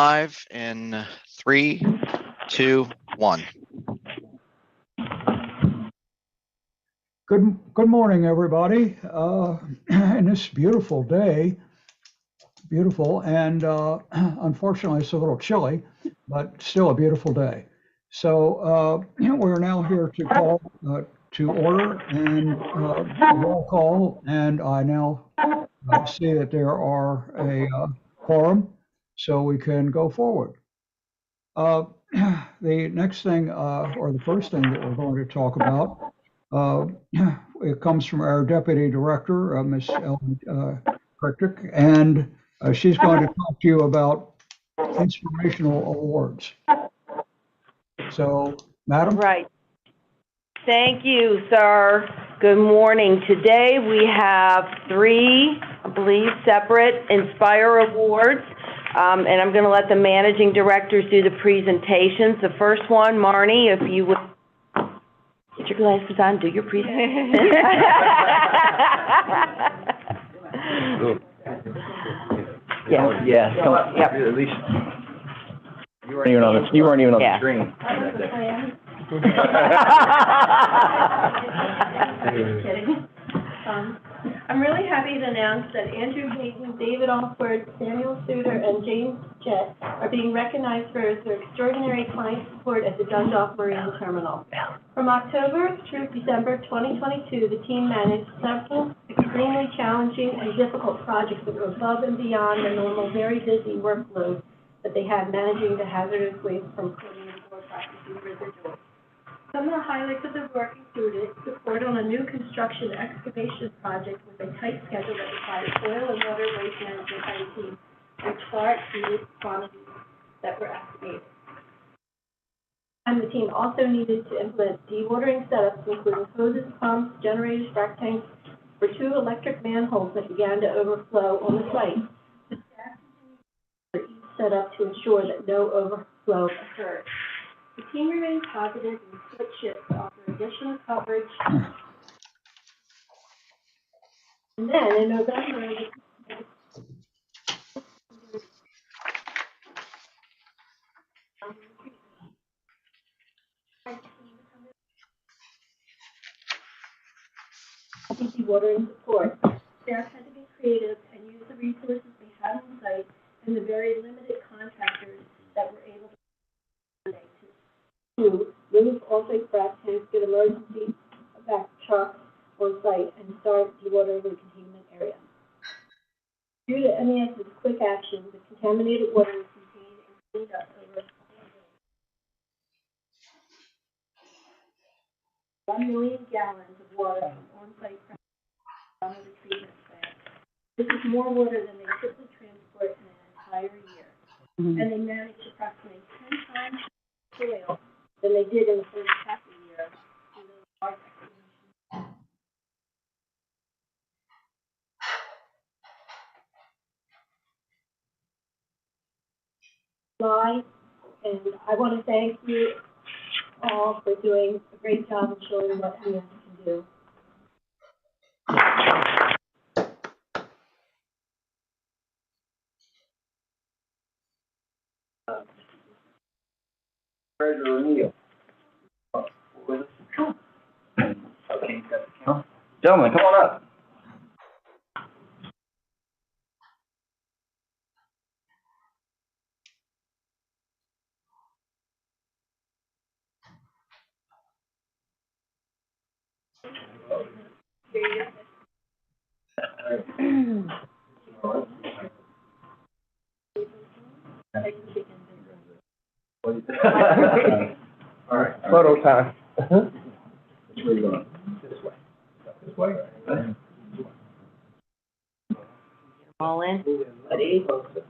Live in 3, 2, 1. Good morning, everybody. And this beautiful day, beautiful, and unfortunately it's a little chilly, but still a beautiful day. So we're now here to call to order and roll call, and I now see that there are a quorum, so we can go forward. The next thing, or the first thing that we're going to talk about, it comes from our Deputy Director, Ms. Ellen Krichtick, and she's going to talk to you about inspirational awards. So, Madam? Right. Thank you, sir. Good morning. Today we have 3, I believe, separate Inspire Awards. And I'm going to let the managing directors do the presentations. The first one, Marnie, if you would get your glasses on, do your presentation. Yeah. Come on. Yep. At least you weren't even on the screen. I'm really happy to announce that Andrew Hayden, David Alford, Samuel Suter, and James Jett are being recognized for their extraordinary client support at the Dundalk Marine Terminal. From October through December 2022, the team managed several extremely challenging and difficult projects that were above and beyond the normal very busy workload that they had managing the hazardous waste from floating and floor processing residuals. Some of the highlights of the work included support on a new construction excavation project with a tight schedule that required soil and water waste management by the team, which far exceeded quantities that were estimated. And the team also needed to implement dewatering setups, including hoses, pumps, generators, frac tanks, for 2 electric manholes that began to overflow on the site. The staff continued for each setup to ensure that no overflow occurred. The team remained positive and split shifts to offer additional coverage. And then in November, dewatering support. Staff had to be creative and use the resources they had on site and the very limited contractors that were able to move all-site frac tanks, get emergency back trucks on site, and start dewatering the containment area. Due to MES's quick action, the contaminated water was contained and cleaned up over 1 million gallons of water from on-site from the treatment plant. This is more water than they typically transport in an entire year. And they managed approximately 10 times soil than they did in the first half of the year through those large excavations. And I want to thank you all for doing a great job of showing what MES can do. Treasurer Neal. Okay, got the count. Gentlemen, come on up. All right. Photo time. Which way are you going? This way. This way? All in. Ready? Okay.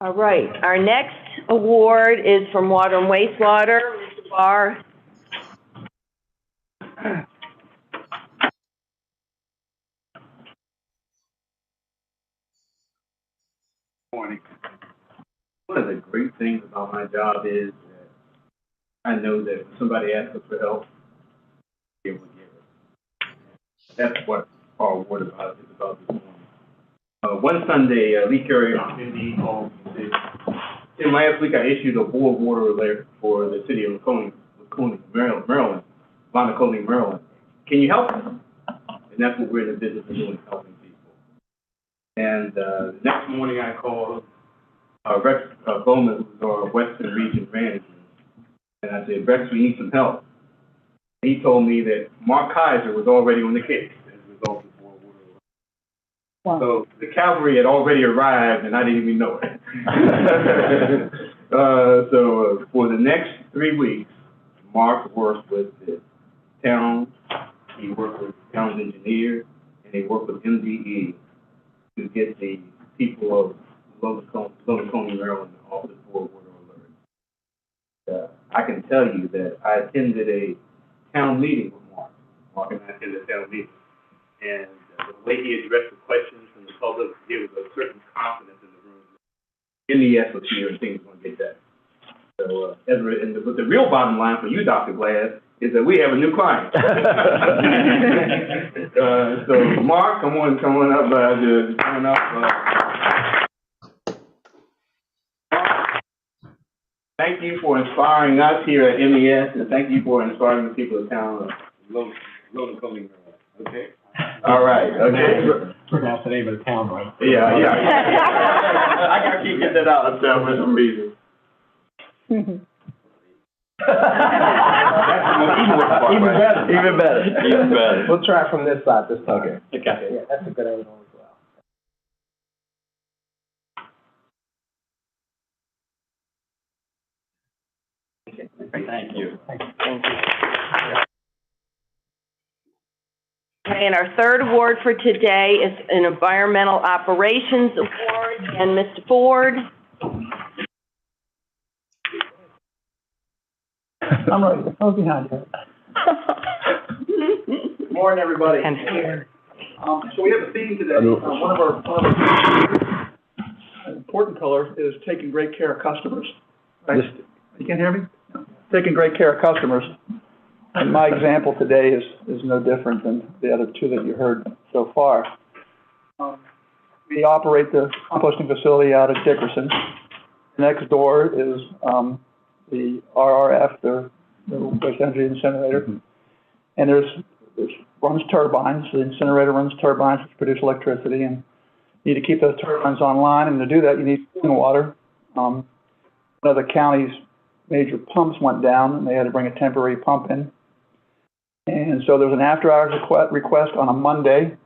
All right. Our next award is from Water and Wastewater. Mr. Barr. morning. One of the great things about my job is that I know that when somebody asks us for help, we will give it. That's what our award is about this morning. One Sunday, Lee Carey on Indeed called me and said, "Tim, last week I issued a board water alert for the city of Laconia, Maryland, Maryland. Can you help us?" And that's what we're in the business of doing, helping people. And the next morning I called Rex Bowman, who's our Western Region Manager, and I said, "Rex, we need some help." And he told me that Mark Kaiser was already on the case as a result of board water alert. Wow. So the cavalry had already arrived, and I didn't even know it. So for the next 3 weeks, Mark worked with the town, he worked with the town's engineer, and he worked with MDE to get the people of Laconia, Maryland off the board water alert. I can tell you that I attended a town meeting with Mark. Mark and I attended a town meeting. And the way he addressed the questions from the public, there was a certain confidence in the room. MES was here and things were going to get better. So, but the real bottom line for you, Dr. Glass, is that we have a new client. So, Mark, come on up. Thank you for inspiring us here at MES, and thank you for inspiring the people of town of Laconia, okay? All right, okay. Pronounce the name of the town, right? Yeah. I gotta keep getting that out of town for some reason. Even better. We'll try from this side this time. Okay. Yeah, that's a good angle as well. Thank you. Okay, and our third award for today is an Environmental Operations Award, and Mr. Ford. I'm right. I was behind you. Good morning, everybody. So we have a theme today. One of our important color is taking great care of customers. Right? You can't hear me? Taking great care of customers. And my example today is no different than the other two that you heard so far. We operate the composting facility out of Dickerson. Next door is the RRF, the waste energy incinerator. And runs turbines. The incinerator runs turbines which produce electricity, and you need to keep those turbines online. And to do that, you need cooling water. One of the county's major pumps went down, and they had to bring a temporary pump in. And so there was an after-hours request on a Monday.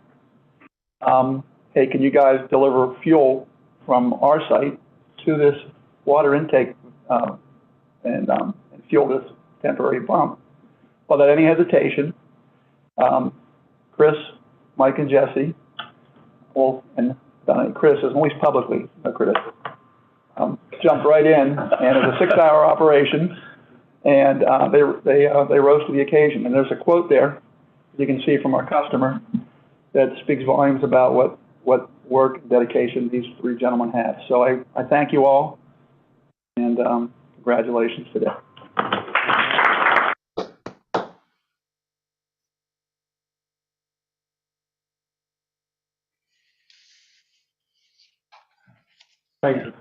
Hey, can you guys deliver fuel from our site to this water intake and fuel this temporary pump? Without any hesitation, Chris, Mike, and Jesse, and Chris is at least publicly, Chris, jumped right in, and it was a 6-hour operation, and they rose to the occasion. And there's a quote there you can see from our customer that speaks volumes about what work and dedication these three gentlemen have. So I thank you all, and congratulations today. Thank you.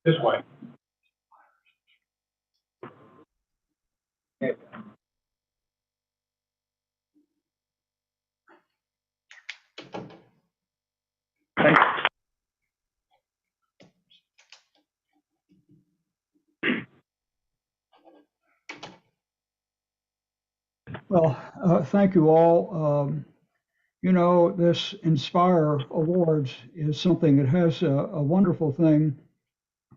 This way. Well, thank you all. You know, this Inspire Awards is something that has a wonderful thing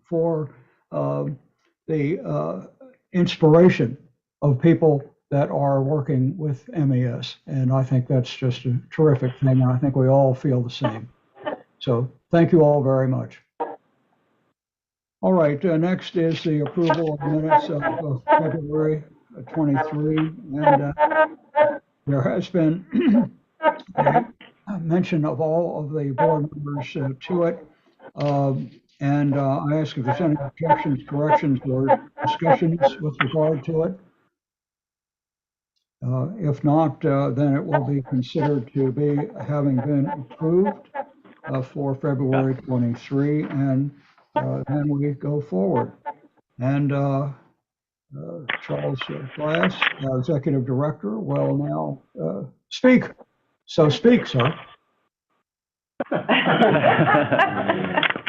for the inspiration of people that are working with MES. And I think that's just a terrific thing, and I think we all feel the same. So thank you all very much. All right, next is the approval of minutes of February 23. And there has been a mention of all of the board members to it. And I ask if there's any objections, corrections, or discussions with regard to it. If not, then it will be considered to be having been approved for February 23, and then we go forward. And Charles Glass, our Executive Director, will now speak. So speak, sir.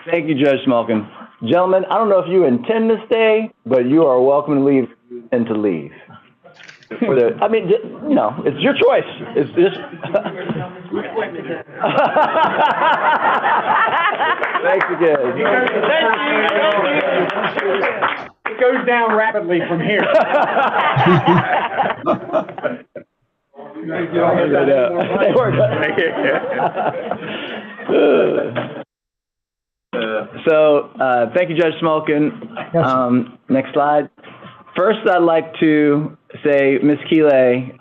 Thank you, Judge Smolkin. Gentlemen, I don't know if you intend to stay, but you are welcome to leave and to leave. I mean, you know, it's your choice. It's just. Thanks again. It goes down rapidly from here. So, thank you, Judge Smolkin. Next slide. First, I'd like to say, Ms. Keeley,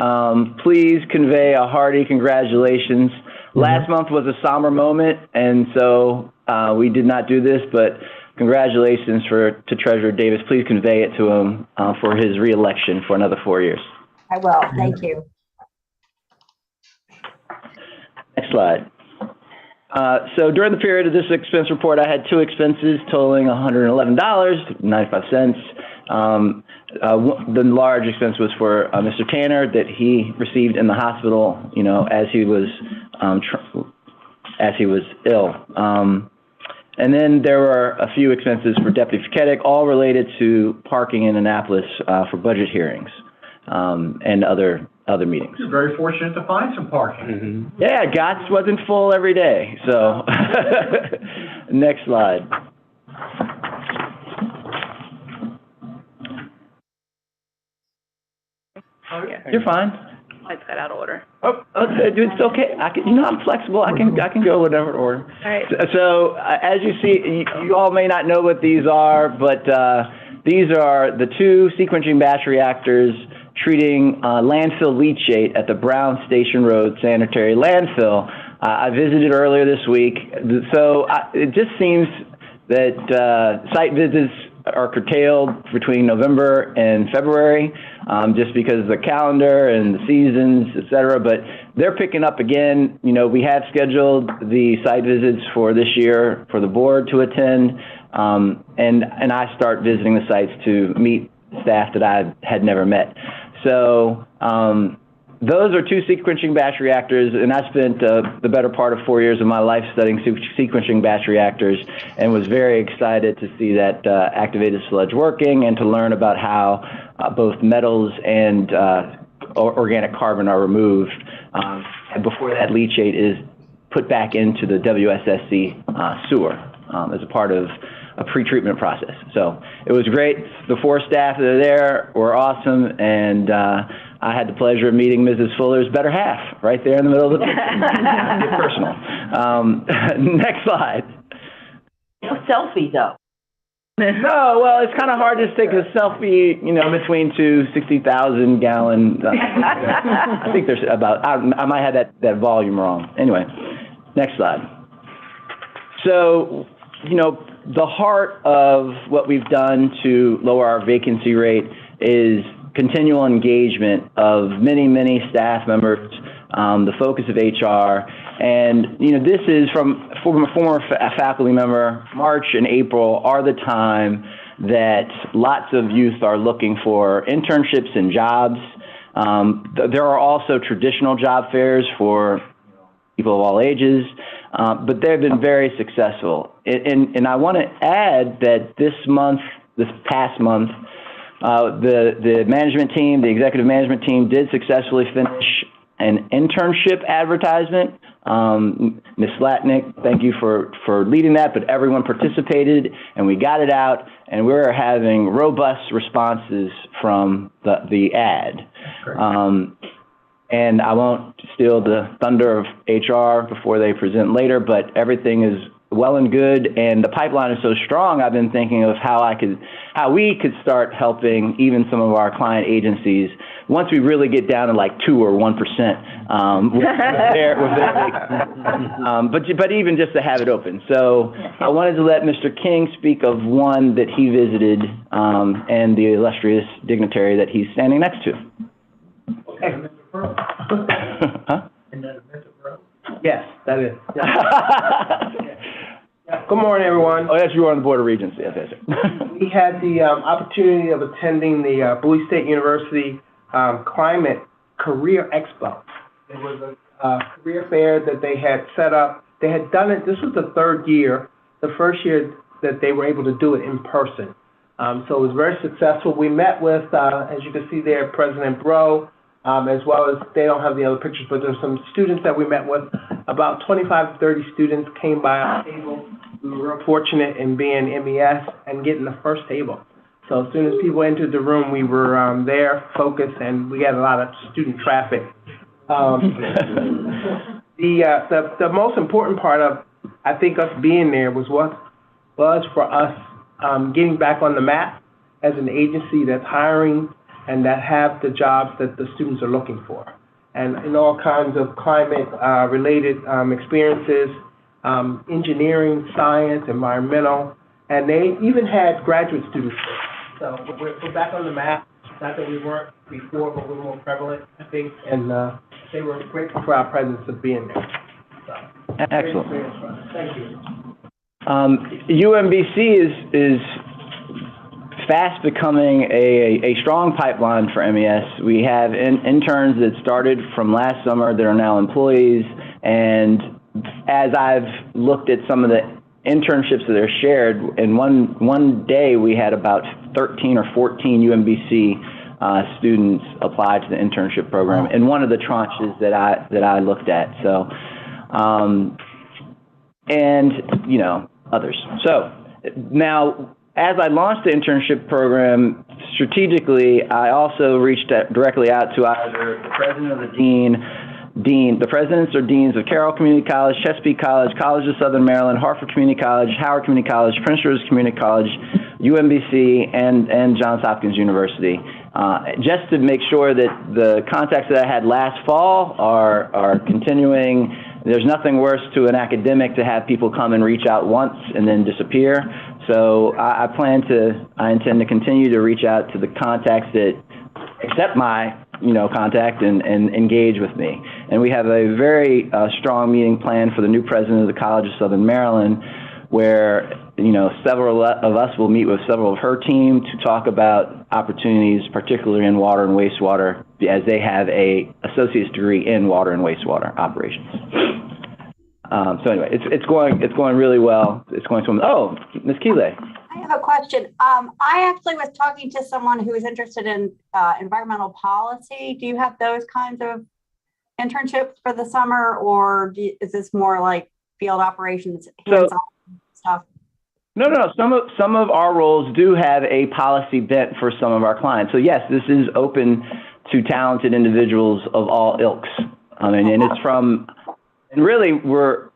please convey a hearty congratulations. Last month was a somber moment, and so we did not do this, but congratulations to Treasurer Davis. Please convey it to him for his reelection for another 4 years. I will. Thank you. Next slide. So during the period of this expense report, I had two expenses totaling $111.95. The large expense was for Mr. Tanner that he received in the hospital, you know, as he was ill. And then there were a few expenses for Deputy Fiketic, all related to parking in Annapolis for budget hearings and other meetings. You're very fortunate to find some parking. Yeah, GOTS wasn't full every day. So next slide. You're fine. It's got out of order. Oh, it's okay. You know, I'm flexible. I can go whatever order. All right. So as you see, you all may not know what these are, but these are the two sequencing batch reactors treating landfill leachate at the Brown Station Road Sanitary Landfill. I visited earlier this week. So it just seems that site visits are curtailed between November and February, just because of the calendar and the seasons, et cetera. But they're picking up again. You know, we have scheduled the site visits for this year for the board to attend, and I start visiting the sites to meet staff that I had never met. So those are two sequencing batch reactors, and I spent the better part of 4 years of my life studying sequencing batch reactors, and was very excited to see that activated sludge working and to learn about how both metals and organic carbon are removed before that leachate is put back into the WSSC sewer as a part of a pre-treatment process. So it was great. The four staff that are there were awesome, and I had the pleasure of meeting Mrs. Fuller's better half right there in the middle of the get personal. Next slide. No selfie, though. No, well, it's kind of hard to take a selfie, you know, between two 60,000 gallon. I think there's about, I might have that volume wrong. Anyway, next slide. So, you know, the heart of what we've done to lower our vacancy rate is continual engagement of many, many staff members, the focus of HR. And, you know, this is from a former faculty member, March and April are the time that lots of youth are looking for internships and jobs. There are also traditional job fairs for people of all ages, but they've been very successful. And I want to add that this past month, the management team, the executive management team did successfully finish an internship advertisement. Ms. Slatnick, thank you for leading that, but everyone participated and we got it out, and we're having robust responses from the ad. And I won't steal the thunder of HR before they present later, but everything well and good, and the pipeline is so strong, I've been thinking of how we could start helping even some of our client agencies once we really get down to like 2 or 1%. But even just to have it open. So I wanted to let Mr. King speak of one that he visited, and the illustrious dignitary that he's standing next to. Okay. Huh? Yes, that is. Good morning, everyone. Oh, yes, you were on the Board of Regents. Yes, yes. We had the opportunity of attending the Bowie State University Climate Career Expo. It was a career fair that they had set up. They had done it, this was the third year, the first year that they were able to do it in person. So it was very successful. We met with, as you can see there, President Bro, as well as, they don't have the other pictures, but there's some students that we met with. About 25 to 30 students came by our table. We were real fortunate in being MES and getting the first table. So as soon as people entered the room, we were there, focused, and we had a lot of student traffic. The most important part of, I think, us being there was for us getting back on the map as an agency that's hiring and that have the jobs that the students are looking for. And in all kinds of climate related experiences, engineering, science, environmental, and they even had graduate students there. So we're back on the map. Not that we weren't before, but we're more prevalent, I think, and they were grateful for our presence of being there. So, excellent. Thank you. UMBC is fast becoming a strong pipeline for MES. We have interns that started from last summer that are now employees, and as I've looked at some of the internships that are shared, in one day we had about 13 or 14 UMBC students apply to the internship program in one of the tranches that I looked at. So, and you know, others. So now, as I launched the internship program strategically, I also reached directly out to either the president or the the presidents or deans of Carroll Community College, Chesapeake College, College of Southern Maryland, Hartford Community College, Howard Community College, Prince George's Community College, UMBC, and Johns Hopkins University, just to make sure that the contacts that I had last fall are continuing. There's nothing worse to an academic to have people come and reach out once and then disappear. So I intend to continue to reach out to the contacts that accept my contact and engage with me. And we have a very strong meeting planned for the new president of the College of Southern Maryland, where several of us will meet with several of her team to talk about opportunities, particularly in water and wastewater, as they have a associate's degree in water and wastewater operations. So anyway, it's going really well. It's going to. Oh, Ms. Keeley. I have a question. I actually was talking to someone who is interested in environmental policy. Do you have those kinds of internships for the summer, or is this more like field operations, hands-on stuff? No. Some of our roles do have a policy bent for some of our clients. So yes, this is open to talented individuals of all ilks. And it's from, and really we're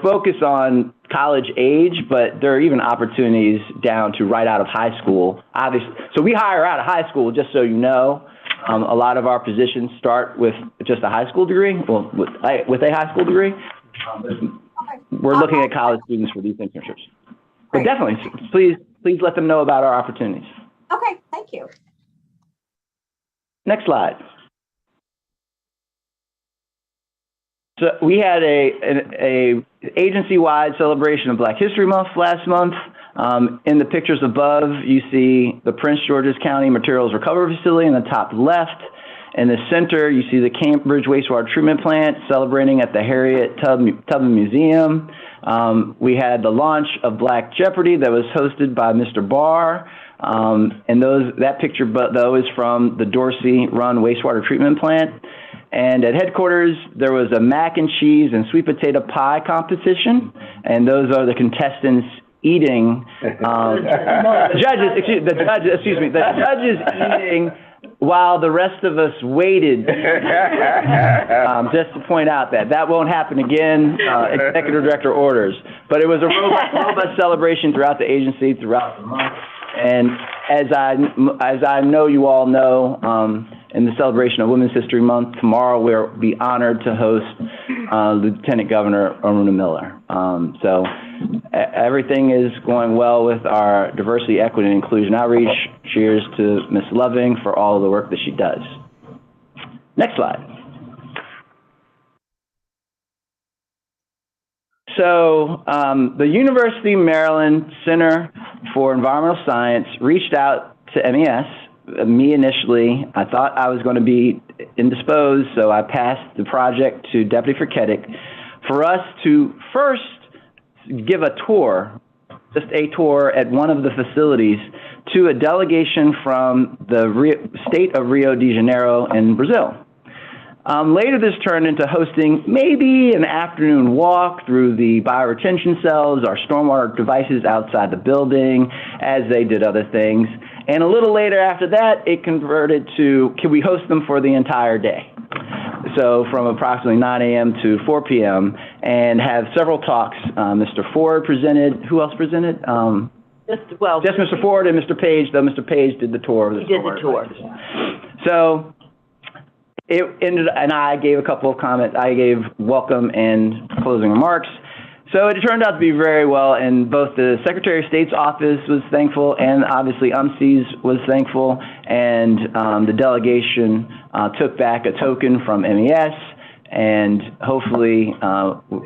focused on college age, but there are even opportunities down to right out of high school. Obviously, so we hire out of high school, just so you know. A lot of our positions start with just a high school degree, with a high school degree. We're looking at college students for these internships. But definitely, please let them know about our opportunities. Okay, thank you. Next slide. So we had a agency-wide celebration of Black History Month last month. In the pictures above, you see the Prince George's County Materials Recovery Facility in the top left. In the center, you see the Cambridge Wastewater Treatment Plant celebrating at the Harriet Tubman Museum. We had the launch of Black Jeopardy that was hosted by Mr. Barr. And that picture, though, is from the Dorsey-run wastewater treatment plant. And at headquarters, there was a mac and cheese and sweet potato pie competition. And those are the contestants eating, the judges eating while the rest of us waited, just to point out that won't happen again, executive director orders. But it was a robust celebration throughout the agency, throughout the month. And as I know you all know, in the celebration of Women's History Month, tomorrow we'll be honored to host Lieutenant Governor Aruna Miller. So everything is going well with our diversity, equity, and inclusion outreach. Cheers to Ms. Loving for all of the work that she does. Next slide. So the University of Maryland Center for Environmental Science reached out to MES, me initially. I thought I was going to be indisposed, so I passed the project to Deputy Firketic for us to first give a tour, just a tour at one of the facilities to a delegation from the state of Rio de Janeiro in Brazil. Later, this turned into hosting maybe an afternoon walk through the bioretention cells, our stormwater devices outside the building, as they did other things. And a little later after that, it converted to, can we host them for the entire day? So from approximately 9 a.m. to 4 p.m. and have several talks. Mr. Ford presented. Who else presented? Just Mr. Ford and Mr. Page, though Mr. Page did the tour. He did the tour. So it ended, and I gave a couple of comments. I gave welcome and closing remarks. So it turned out to be very well, and both the Secretary of State's office was thankful, and obviously UMC's was thankful, and the delegation took back a token from MES, and hopefully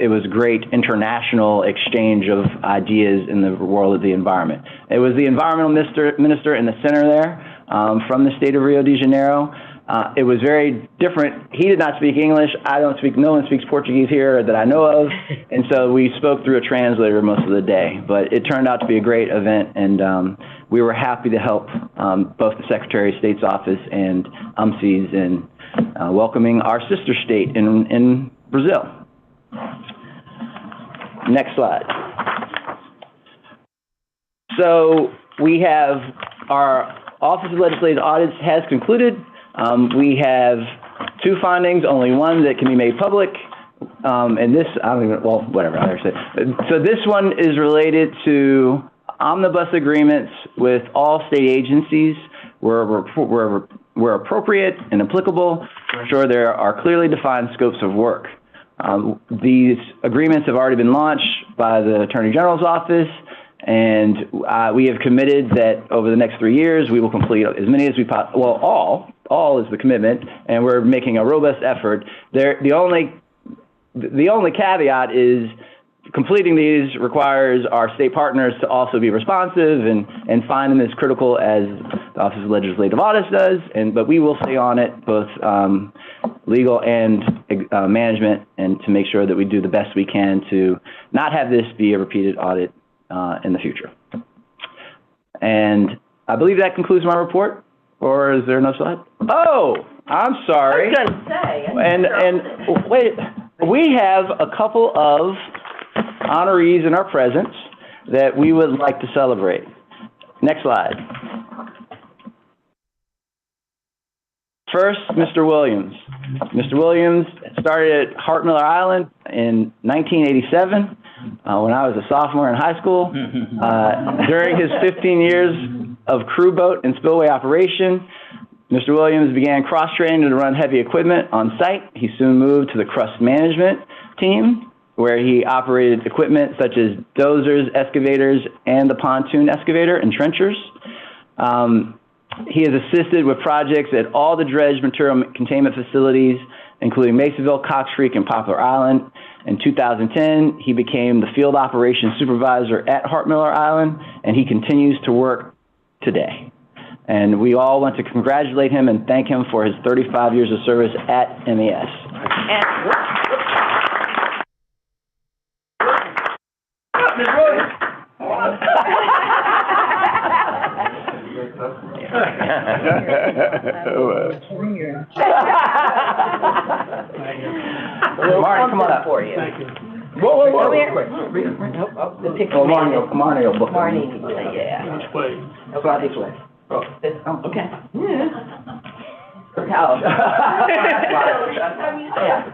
it was a great international exchange of ideas in the world of the environment. It was the environmental minister in the center there from the state of Rio de Janeiro. It was very different. He did not speak English. No one speaks Portuguese here that I know of. And so we spoke through a translator most of the day. But it turned out to be a great event, and we were happy to help both the Secretary of State's office and UMC's in welcoming our sister state in Brazil. Next slide. So we have our Office of Legislative Audits has concluded. We have two findings, only one that can be made public. And this, I don't even, well, whatever, I'll say. So this one is related to omnibus agreements with all state agencies where appropriate and applicable to ensure there are clearly defined scopes of work. These agreements have already been launched by the Attorney General's office, and we have committed that over the next 3 years, we will complete as many as we possibly, well, all is the commitment, and we're making a robust effort. The only caveat is completing these requires our state partners to also be responsive and find them as critical as the Office of Legislative Audits does, but we will stay on it, both legal and management, and to make sure that we do the best we can to not have this be a repeated audit in the future. And I believe that concludes my report. Or is there no slide? Oh, I'm sorry. I was going to say. And wait, we have a couple of honorees in our presence that we would like to celebrate. Next slide. First, Mr. Williams. Mr. Williams started at Hart Miller Island in 1987 when I was a sophomore in high school. During his 15 years of crew boat and spillway operation, Mr. Williams began cross-training to run heavy equipment on site. He soon moved to the crust management team, where he operated equipment such as dozers, excavators, and the pontoon excavator and trenchers. He has assisted with projects at all the dredge material containment facilities, including Masonville, Cox Creek, and Poplar Island. In 2010, he became the field operations supervisor at Hart Miller Island, and he continues to work today. And we all want to congratulate him and thank him for his 35 years of service at MES. Ms. Williams. Marty, come on up. For you. Thank you. Whoa, Come here. quick. The picture. Marnie will book Marnie, it. yeah. Which way? Slide this way. Oh, okay. Yeah. Oh. Yeah.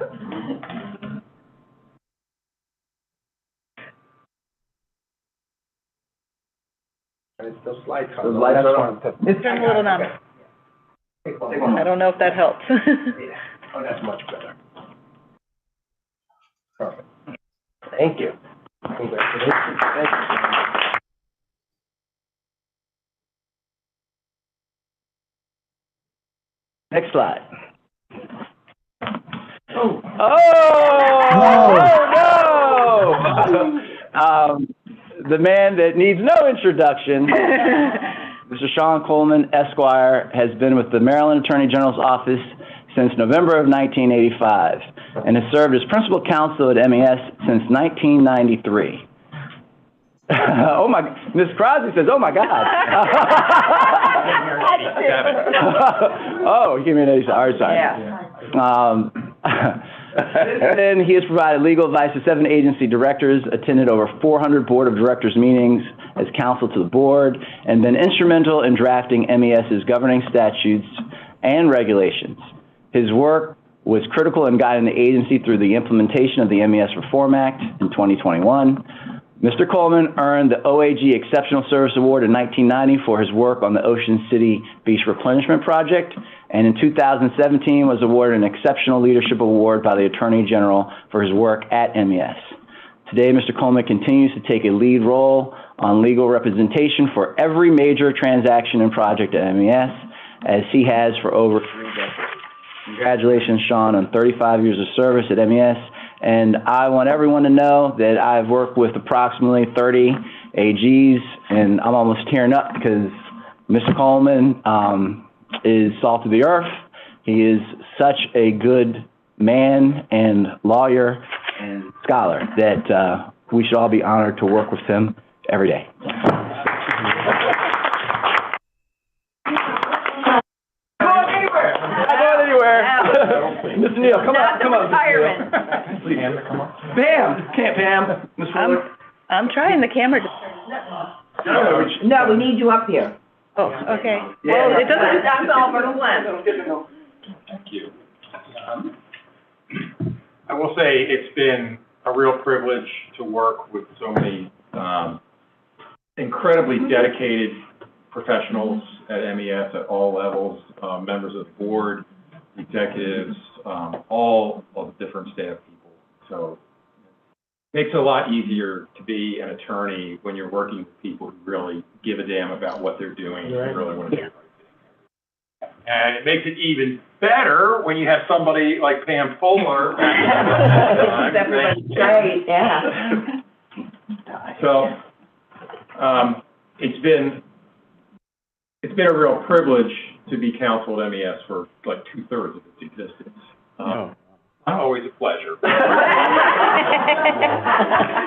Those lights are. Those lights are on. It's turned a little numb. Take one. I don't know if that helps. Yeah. Oh, that's much better. Perfect. Thank you. Congratulations. Thank you. Next slide. Oh. No! The man that needs no introduction, Mr. Sean Coleman, Esquire, has been with the Maryland Attorney General's office since November of 1985 and has served as principal counsel at MES since 1993. Oh my, Ms. Crosby says, oh my God. Oh, you gave me an 87. All right, sorry. Yeah. And he has provided legal advice to 7 agency directors, attended over 400 board of directors meetings as counsel to the board, and been instrumental in drafting MES's governing statutes and regulations. His work was critical in guiding the agency through the implementation of the MES Reform Act in 2021. Mr. Coleman earned the OAG Exceptional Service Award in 1990 for his work on the Ocean City Beach Replenishment Project, and in 2017 was awarded an Exceptional Leadership Award by the Attorney General for his work at MES. Today, Mr. Coleman continues to take a lead role on legal representation for every major transaction and project at MES, as he has for over 3 decades. Congratulations, Sean, on 35 years of service at MES. And I want everyone to know that I've worked with approximately 30 AGs, and I'm almost tearing up because Mr. Coleman is salt of the earth. He is such a good man and lawyer and scholar that we should all be honored to work with him every day. Mr. Neal, come on. Pam, can't Pam. Ms. Fuller. I'm trying the camera to. No, we need you up here. Oh, okay. Well, it doesn't, that's all for the lens. Thank you. I will say it's been a real privilege to work with so many incredibly dedicated professionals at MES at all levels, members of the board, executives, all of the different staff people. So it makes it a lot easier to be an attorney when you're working with people who really give a damn about what they're doing and really want to do the right thing. And it makes it even better when you have somebody like Pam Fuller. Everybody's great, yeah. So it's been a real privilege to be counsel at MES for like 2/3 of its existence. Not always a pleasure.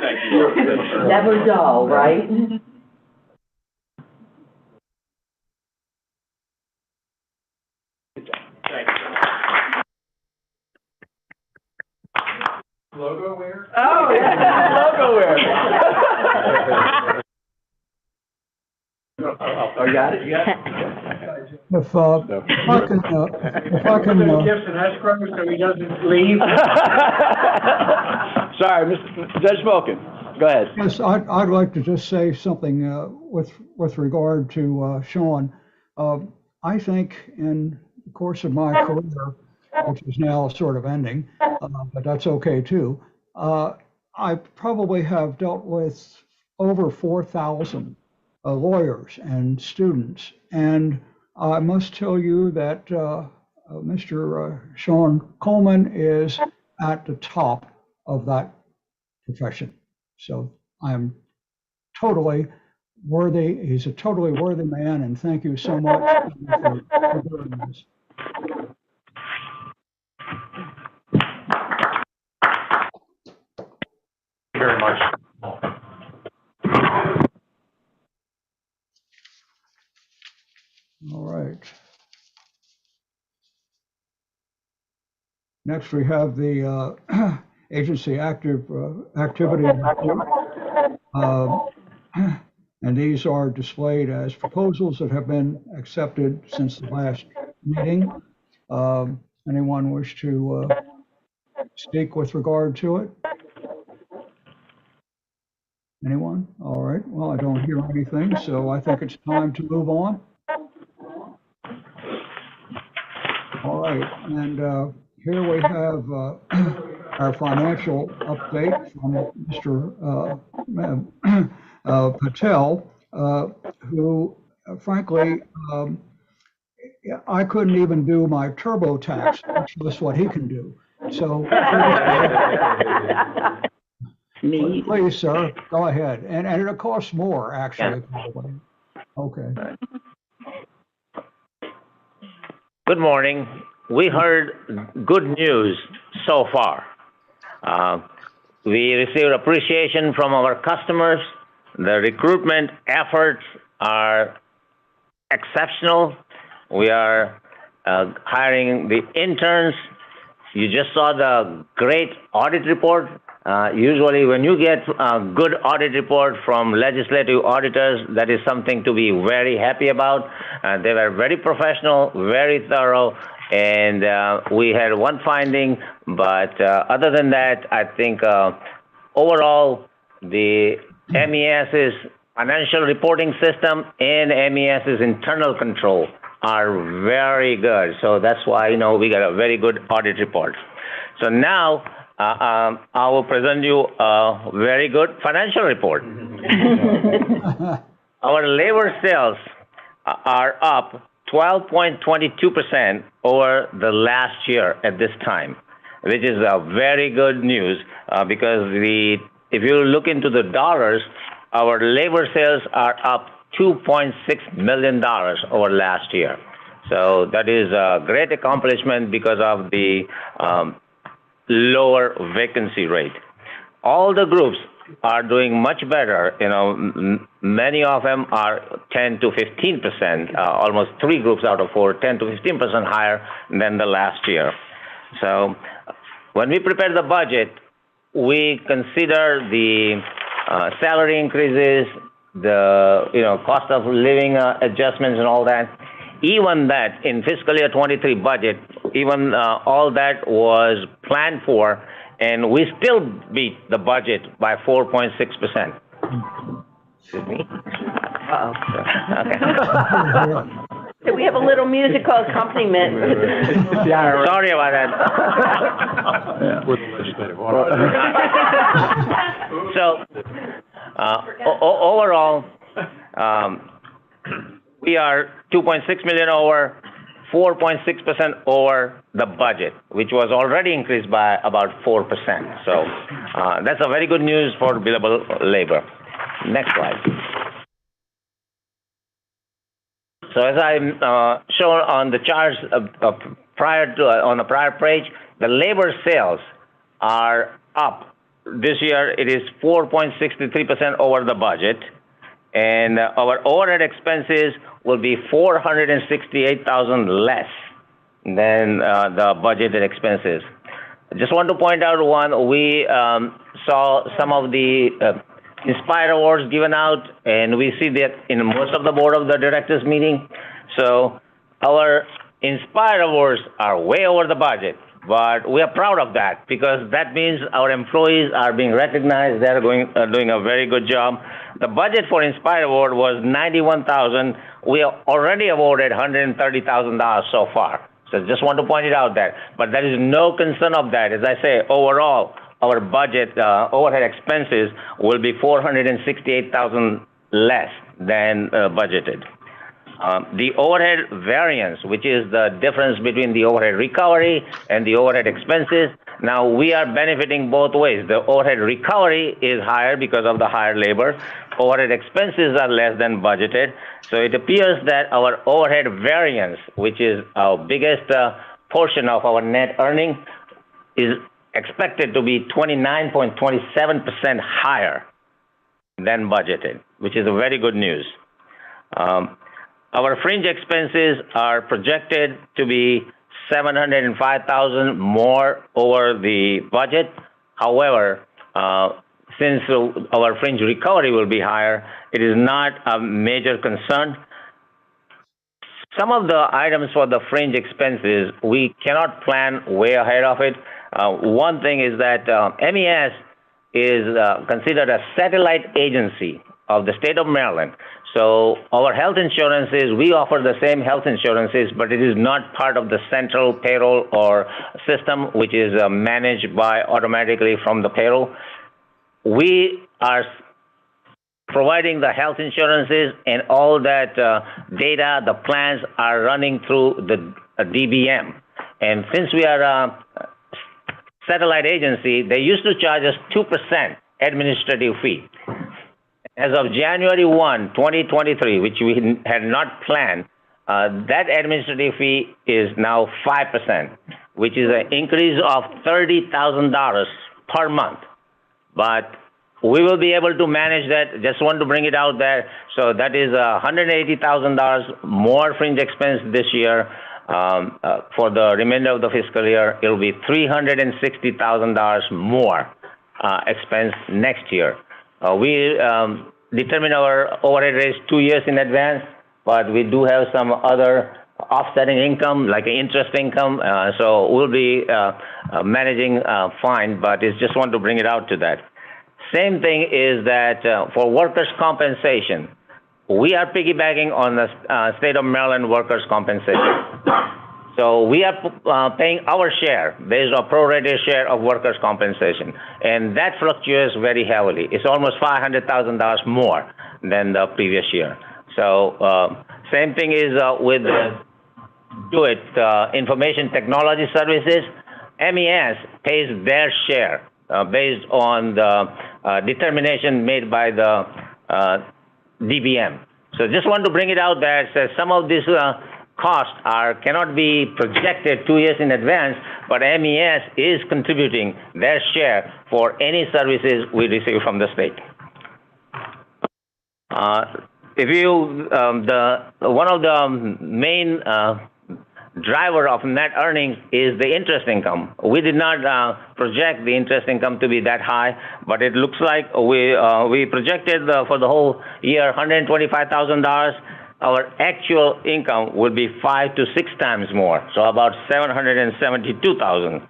Thank you. Never dull, right? Thank you. Logo wear? Oh, yeah, logo wear. Oh, you got it? You got it? If I can, Gifts and escrow so he doesn't leave. Sorry, Mr. Judge Smokin. Go ahead. yes, I'd like to just say something with regard to Sean. I think in the course of my career, which is now sort of ending, but that's okay too, I probably have dealt with over 4,000 lawyers and students. And I must tell you that Mr. Sean Coleman is at the top of that profession. So I'm totally worthy. He's a totally worthy man. And thank you so much for doing this. Very much. All right. Next, we have the agency activity report. And these are displayed as proposals that have been accepted since the last meeting. Anyone wish to speak with regard to it? Anyone? All right. Well, I don't hear anything, so I think it's time to move on. All right. And here we have our financial update from Mr. Patel, who, frankly, I couldn't even do my TurboTax, much less what he can do. So please, sir, go ahead. And it costs more, actually. Probably. Okay. Good morning. We heard good news so far. We received appreciation from our customers. The recruitment efforts are exceptional. We are hiring the interns. You just saw the great audit report. Usually when you get a good audit report from legislative auditors, that is something to be very happy about. They were very professional, very thorough, and we had one finding, but other than that, I think overall the MES's financial reporting system and MES's internal control are very good. So that's why, we got a very good audit report. So now I will present you a very good financial report. Our labor sales are up 12.22% over the last year at this time, which is a very good news because if you look into the dollars, our labor sales are up $2.6 million over last year. So that is a great accomplishment because of the lower vacancy rate. All the groups are doing much better. Many of them are 10 to 15%, almost 3 groups out of 4, 10 to 15% higher than the last year. So when we prepare the budget, we consider the salary increases, the cost of living adjustments and all that. Even that in fiscal year 23 budget, even all that was planned for, and we still beat the budget by 4.6%. Excuse me. Uh-oh. Okay. We have a little musical accompaniment. Sorry about that. We're the legislative authority. So, overall, we are 2.6 million over, 4.6% over the budget, which was already increased by about 4%. So that's a very good news for billable labor. Next slide. So as I shown on the charts on the prior page, the labor sales are up. This year it is 4.63% over the budget, and our overhead expenses will be $468,000 less than the budgeted expenses. I just want to point out one, we saw some of the Inspire Awards given out, and we see that in most of the board of the directors meeting. So our Inspire Awards are way over the budget, but we are proud of that because that means our employees are being recognized. They're doing a very good job. The budget for Inspire Award was $91,000. We are already awarded $130,000 so far. So just want to point it out there. But there is no concern of that. As I say, overall, our budget overhead expenses will be $468,000 less than budgeted. The overhead variance, which is the difference between the overhead recovery and the overhead expenses, now we are benefiting both ways. The overhead recovery is higher because of the higher labor. Overhead expenses are less than budgeted. So it appears that our overhead variance, which is our biggest portion of our net earning, is expected to be 29.27% higher than budgeted, which is a very good news. Our fringe expenses are projected to be $705,000 more over the budget. However, since our fringe recovery will be higher, it is not a major concern. some of the items for the fringe expenses, we cannot plan way ahead of it. One thing is that MES is considered a satellite agency of the state of Maryland. So our health insurances, we offer the same health insurances, but it is not part of the central payroll or system, which is managed by automatically from the payroll. We are providing the health insurances, and all that data, the plans are running through the DBM. And since we are a satellite agency, they used to charge us 2% administrative fee. As of January 1, 2023, which we had not planned, that administrative fee is now 5%, which is an increase of $30,000 per month. But we will be able to manage that. Just want to bring it out there. So that is $180,000 more fringe expense this year. For the remainder of the fiscal year, it will be $360,000 more expense next year. We determine our overhead rates 2 years in advance, but we do have some other offsetting income, like interest income. So we'll be managing fine, but it's just want to bring it out to that. Same thing is that for workers' compensation, we are piggybacking on the state of Maryland workers' compensation. So we are paying our share based on prorated share of workers' compensation, and that fluctuates very heavily. It's almost $500,000 more than the previous year. So same thing is with DoIT, Information Technology Services. MES pays their share based on the determination made by the DBM. So just want to bring it out there. So some of these costs cannot be projected 2 years in advance, but MES is contributing their share for any services we receive from the state. One of the main driver of net earnings is the interest income. We did not project the interest income to be that high, but it looks like we projected for the whole year $125,000. Our actual income will be 5 to 6 times more, so about $772,000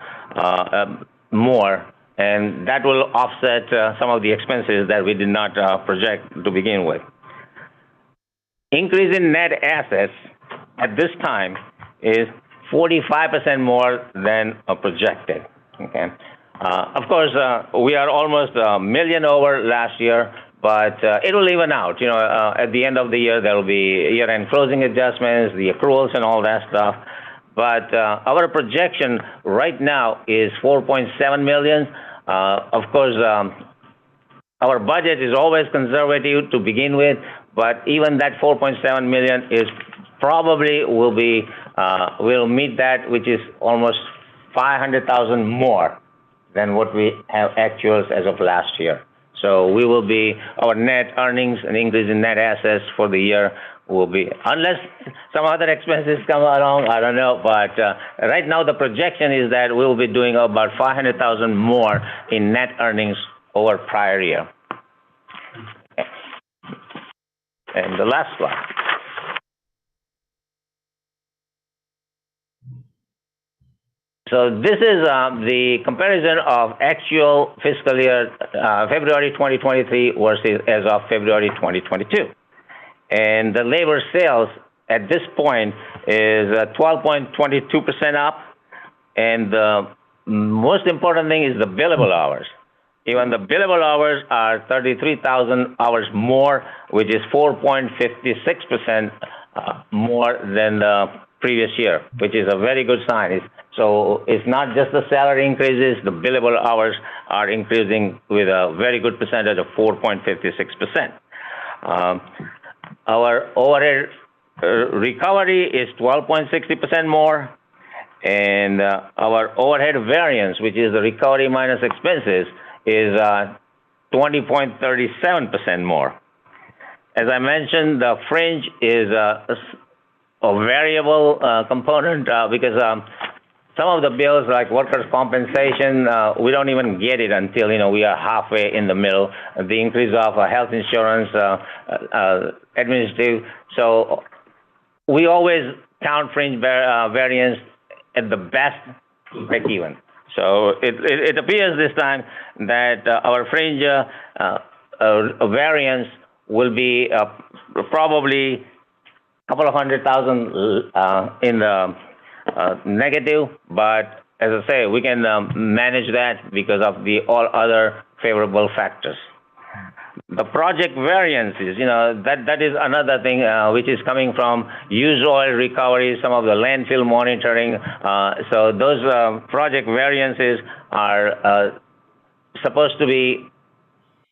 more, and that will offset some of the expenses that we did not project to begin with. Increase in net assets at this time is 45% more than projected. Okay, of course, we are almost $1 million over last year. But it will even out. You know, at the end of the year, there will be year-end closing adjustments, the accruals, and all that stuff. But our projection right now is $4.7 million. Of course, our budget is always conservative to begin with, but even that $4.7 million is probably will meet that, which is almost $500,000 more than what we have actuals as of last year. So we will be, our net earnings and increase in net assets for the year will be, unless some other expenses come along, I don't know, but right now the projection is that we will be doing about $500,000 more in net earnings over prior year. Okay. And the last slide. So this is the comparison of actual fiscal year February 2023 versus as of February 2022. And the labor sales at this point is 12.22% up. And the most important thing is the billable hours. Even the billable hours are 33,000 hours more, which is 4.56% more than the previous year, which is a very good sign. So it's not just the salary increases, the billable hours are increasing with a very good percentage of 4.56%. Our overhead recovery is 12.60% more, and our overhead variance, which is the recovery minus expenses, is 20.37% more. As I mentioned, the fringe is a variable component because some of the bills like workers' compensation, we don't even get it until, we are halfway in the middle. The increase of health insurance, administrative. So we always count fringe variance at the best break even. So it appears this time that our fringe variance will be probably a couple of 100,000 in the negative, but as I say, we can manage that because of the all other favorable factors. The project variances, that is another thing which is coming from used oil recovery, some of the landfill monitoring. So those project variances are supposed to be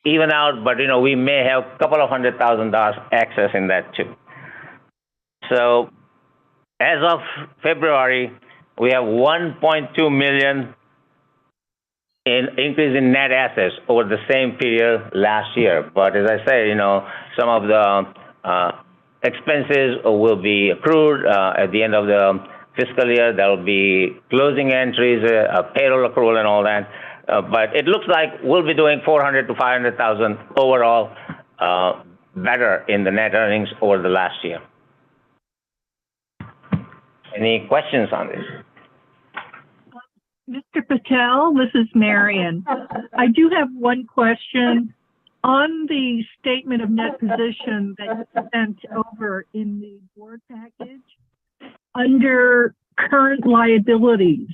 even out, but we may have a couple of $100,000 excess in that too. So as of February, we have 1.2 million in increase in net assets over the same period last year. But as I say, some of the expenses will be accrued at the end of the fiscal year. There will be closing entries, payroll accrual, and all that. But it looks like we'll be doing 400 to 500,000 overall better in the net earnings over the last year. Any questions on this? Mr. Patel, this is Marion. I do have one question. On the statement of net position that you sent over in the board package, under current liabilities,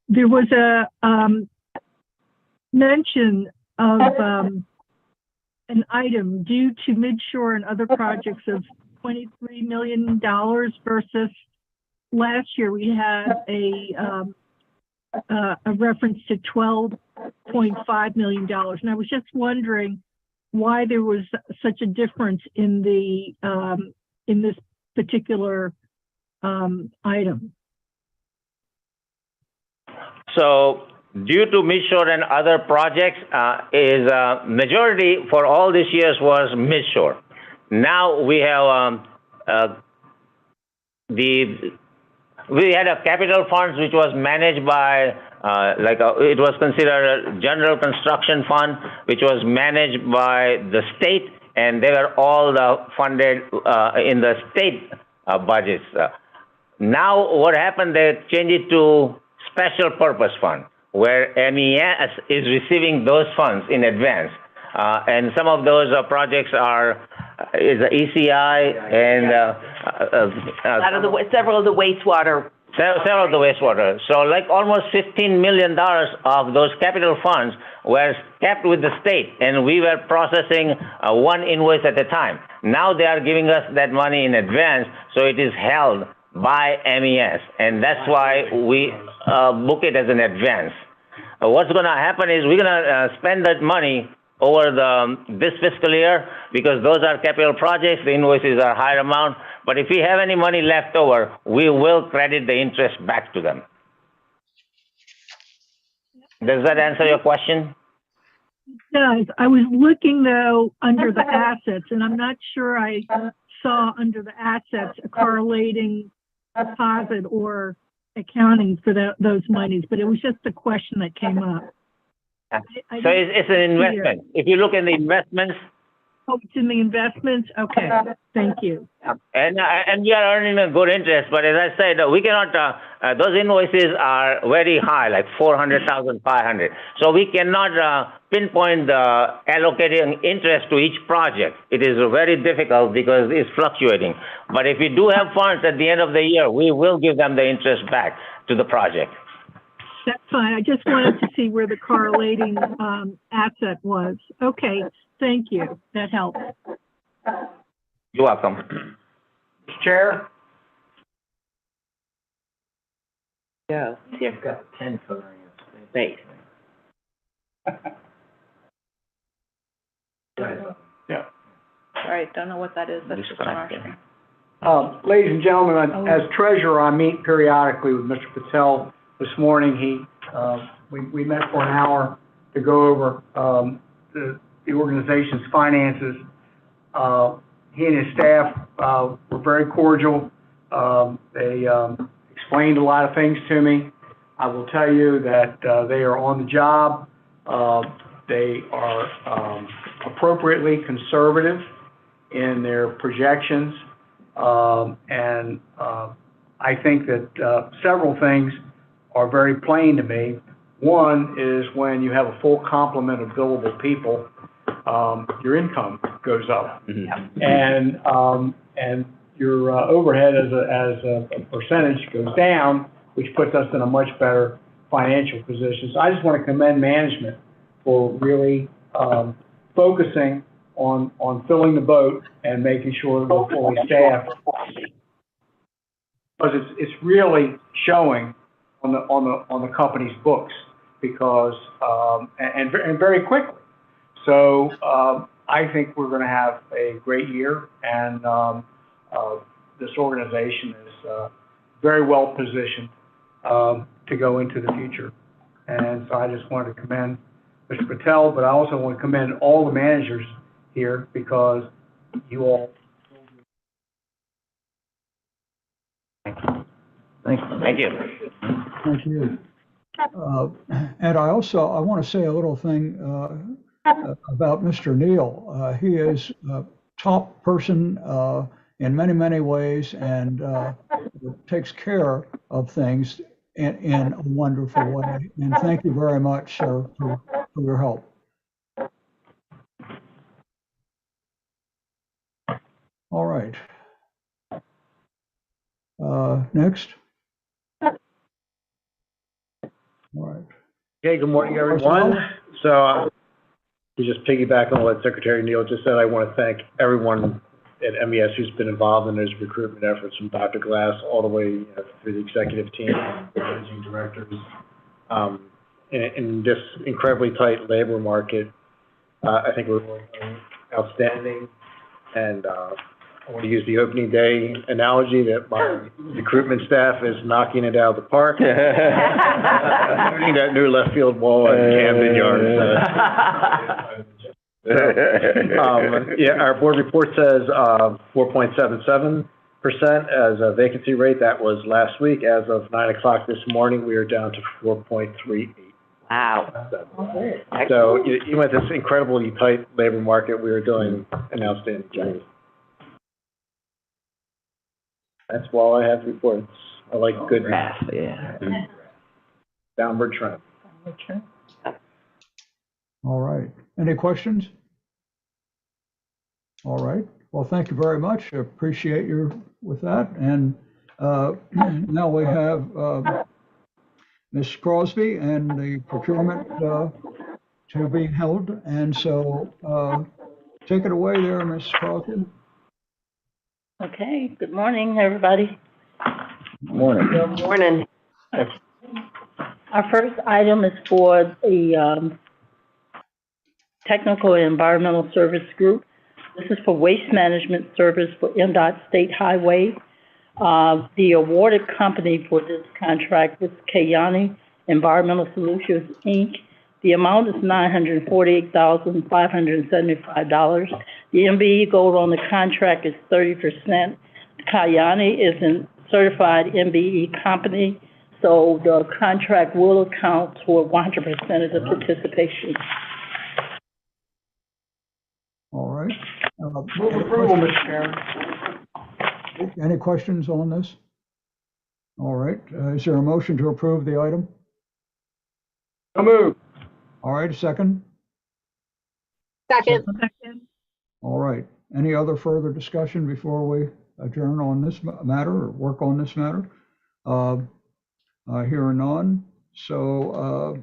there was a mention of an item due to Midshore and other projects of $23 million versus last year we had a reference to $12.5 million. And I was just wondering why there was such a difference in the in this particular item. So due to Midshore and other projects, is majority for all these years was Midshore. Now we have we had a capital funds which was managed by it was considered a general construction fund which was managed by the state, and they were all funded in the state budgets. Now what happened, they changed it to special purpose fund where MES is receiving those funds in advance. And some of those projects is ECI and several of the wastewater. Several of the wastewater. So like almost $15 million of those capital funds were kept with the state, and we were processing one invoice at a time. Now they are giving us that money in advance, so it is held by MES, and that's why we book it as an advance. What's going to happen is we're going to spend that money over this fiscal year because those are capital projects, the invoices are higher amount. But if we have any money left over, we will credit the interest back to them. Does that answer your question? It does. I was looking though under the assets, and I'm not sure I saw under the assets a correlating deposit or accounting for those monies, but it was just a question that came up. So it's an investment. If you look in the investments. Oh, it's in the investments? Okay, thank you. And we are earning a good interest, but as I said, we cannot, those invoices are very high, like 400,000, 500. So we cannot pinpoint the allocating interest to each project. It is very difficult because it's fluctuating. But if we do have funds at the end of the year, we will give them the interest back to the project. That's fine. I just wanted to see where the correlating asset was. Okay, thank you. That helps. You're welcome. Chair? Yeah. Here. Got 10 for Great. Yeah. All right, don't know what that is. That's just on our screen. Ladies and gentlemen, as treasurer, I meet periodically with Mr. Patel. This morning, we met for an hour to go over the organization's finances. He and his staff were very cordial. They explained a lot of things to me. I will tell you that they are on the job. They are appropriately conservative in their projections. I think that several things are very plain to me. One is when you have a full complement of billable people, your income goes up. And your overhead as a percentage goes down, which puts us in a much better financial position. So I just want to commend management for really focusing on filling the boat and making sure we're fully staffed. Because it's really showing on the company's books, because and very quickly. So I think we're going to have a great year, and this organization is very well positioned to go into the future. And so I just wanted to commend Mr. Patel, but I also want to commend all the managers here, because you all. Thank you. Thank you. Thank you. And I want to say a little thing about Mr. Neal. He is a top person in many, many ways, and takes care of things in a wonderful way. And thank you very much, sir, for your help. All right. Next. All right. Okay, good morning, everyone. So to just piggyback on what Secretary Neal just said, I want to thank everyone at MES who's been involved in those recruitment efforts, from Dr. Glass all the way through the executive team, managing directors. In this incredibly tight labor market, I think we're outstanding. And I want to use the opening day analogy that my recruitment staff is knocking it out of the park. Including that new left field wall at Camden Yards. Our board report says 4.77% as a vacancy rate. That was last week. As of 9 o'clock this morning, we are down to 4.38. Wow. So even with this incredibly tight labor market, we are doing an outstanding job. That's all I have to report. I like good math. Yeah. Downward trend. All right. Any questions? All right. Well, thank you very much. I appreciate you with that. And now we have Ms. Crosby and the procurement to be held. And so take it away there, Ms. Crosby. Okay, good morning, everybody. Morning. Good morning. Our first item is for the Technical and Environmental Service Group. This is for waste management service for MDOT State Highway. The awarded company for this contract is Kayani Environmental Solutions, Inc. The amount is $948,575. The MBE goal on the contract is 30%. Kayani is a certified MBE company, so the contract will account for 100% of the participation. All right. Move approval, Mr. Chairman. Any questions on this? All right. Is there a motion to approve the item? So moved. All right. Second? Second. All right. Any other further discussion before we adjourn on this matter or work on this matter? Hearing none. So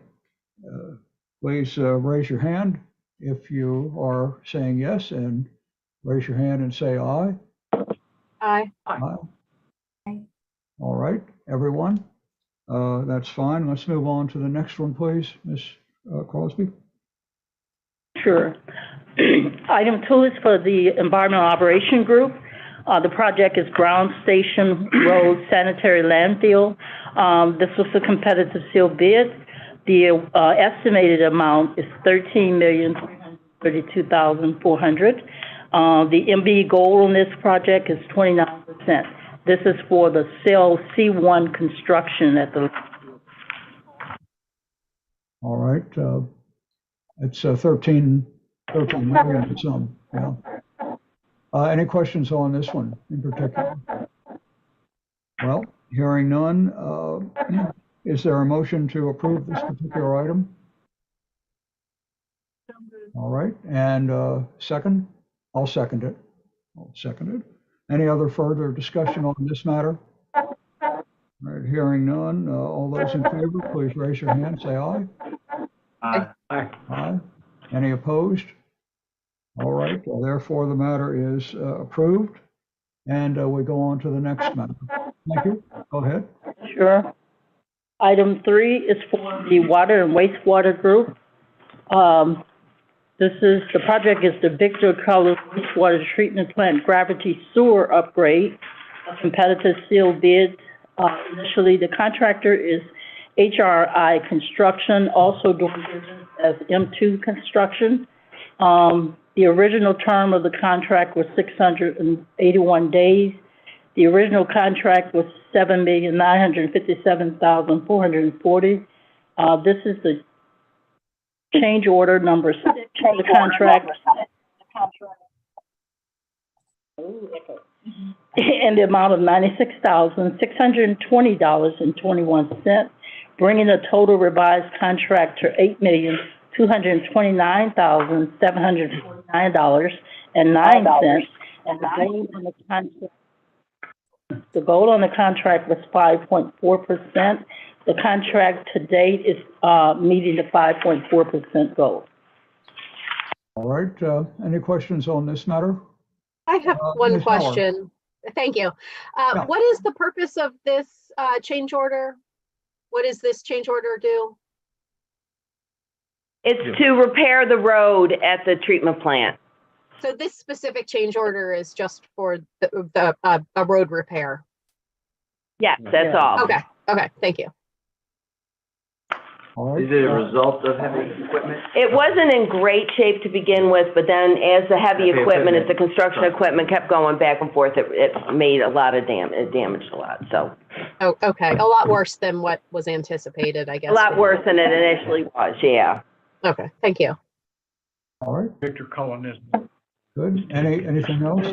please raise your hand if you are saying yes, and raise your hand and say aye. Aye. Aye. All right, everyone. That's fine. Let's move on to the next one, please, Ms. Crosby. Sure. Item 2 is for the Environmental Operation Group. The project is Ground Station Road Sanitary Landfill. This was a competitive sealed bid. The estimated amount is $13,332,400. The MBE goal on this project is 29%. This is for the cell C1 construction at the. All right. It's 13 million or some, yeah. Any questions on this one in particular? Well, hearing none, is there a motion to approve this particular item? All right, and second? I'll second it. I'll second it. Any other further discussion on this matter? All right, hearing none, all those in favor, please raise your hand, say aye. Aye. Aye. Any opposed? All right, well, therefore the matter is approved, and we go on to the next matter. Thank you. Go ahead. Sure. Item 3 is for the water and wastewater group. The project is the Victor Cullen Wastewater Treatment Plant Gravity Sewer Upgrade, a competitive sealed bid. Initially, the contractor is HRI Construction, also doing business as M2 Construction. The original term of the contract was 681 days. The original contract was $7,957,440. This is the change order number 6 for the contract. In the amount of $96,620.21, bringing the total revised contract to $8,229,749.09. And the goal on the contract was 5.4%. The contract to date is meeting the 5.4% goal. All right, any questions on this matter? I have one Ms. Miller. question. Thank you. Yeah. What is the purpose of this change order? What does this change order do? It's to repair the road at the treatment plant. So this specific change order is just for a road repair? Yes, that's all. Okay, okay, thank you. All right. Is it a result of heavy equipment? It wasn't in great shape to begin with, but then as the heavy equipment, as the construction equipment kept going back and forth, it made a lot of damage. It damaged a lot, so. Oh, okay, a lot worse than what was anticipated, I guess. A lot worse than it initially was, yeah. Okay, thank you. All right, Victor Cullen is. good. Anything else?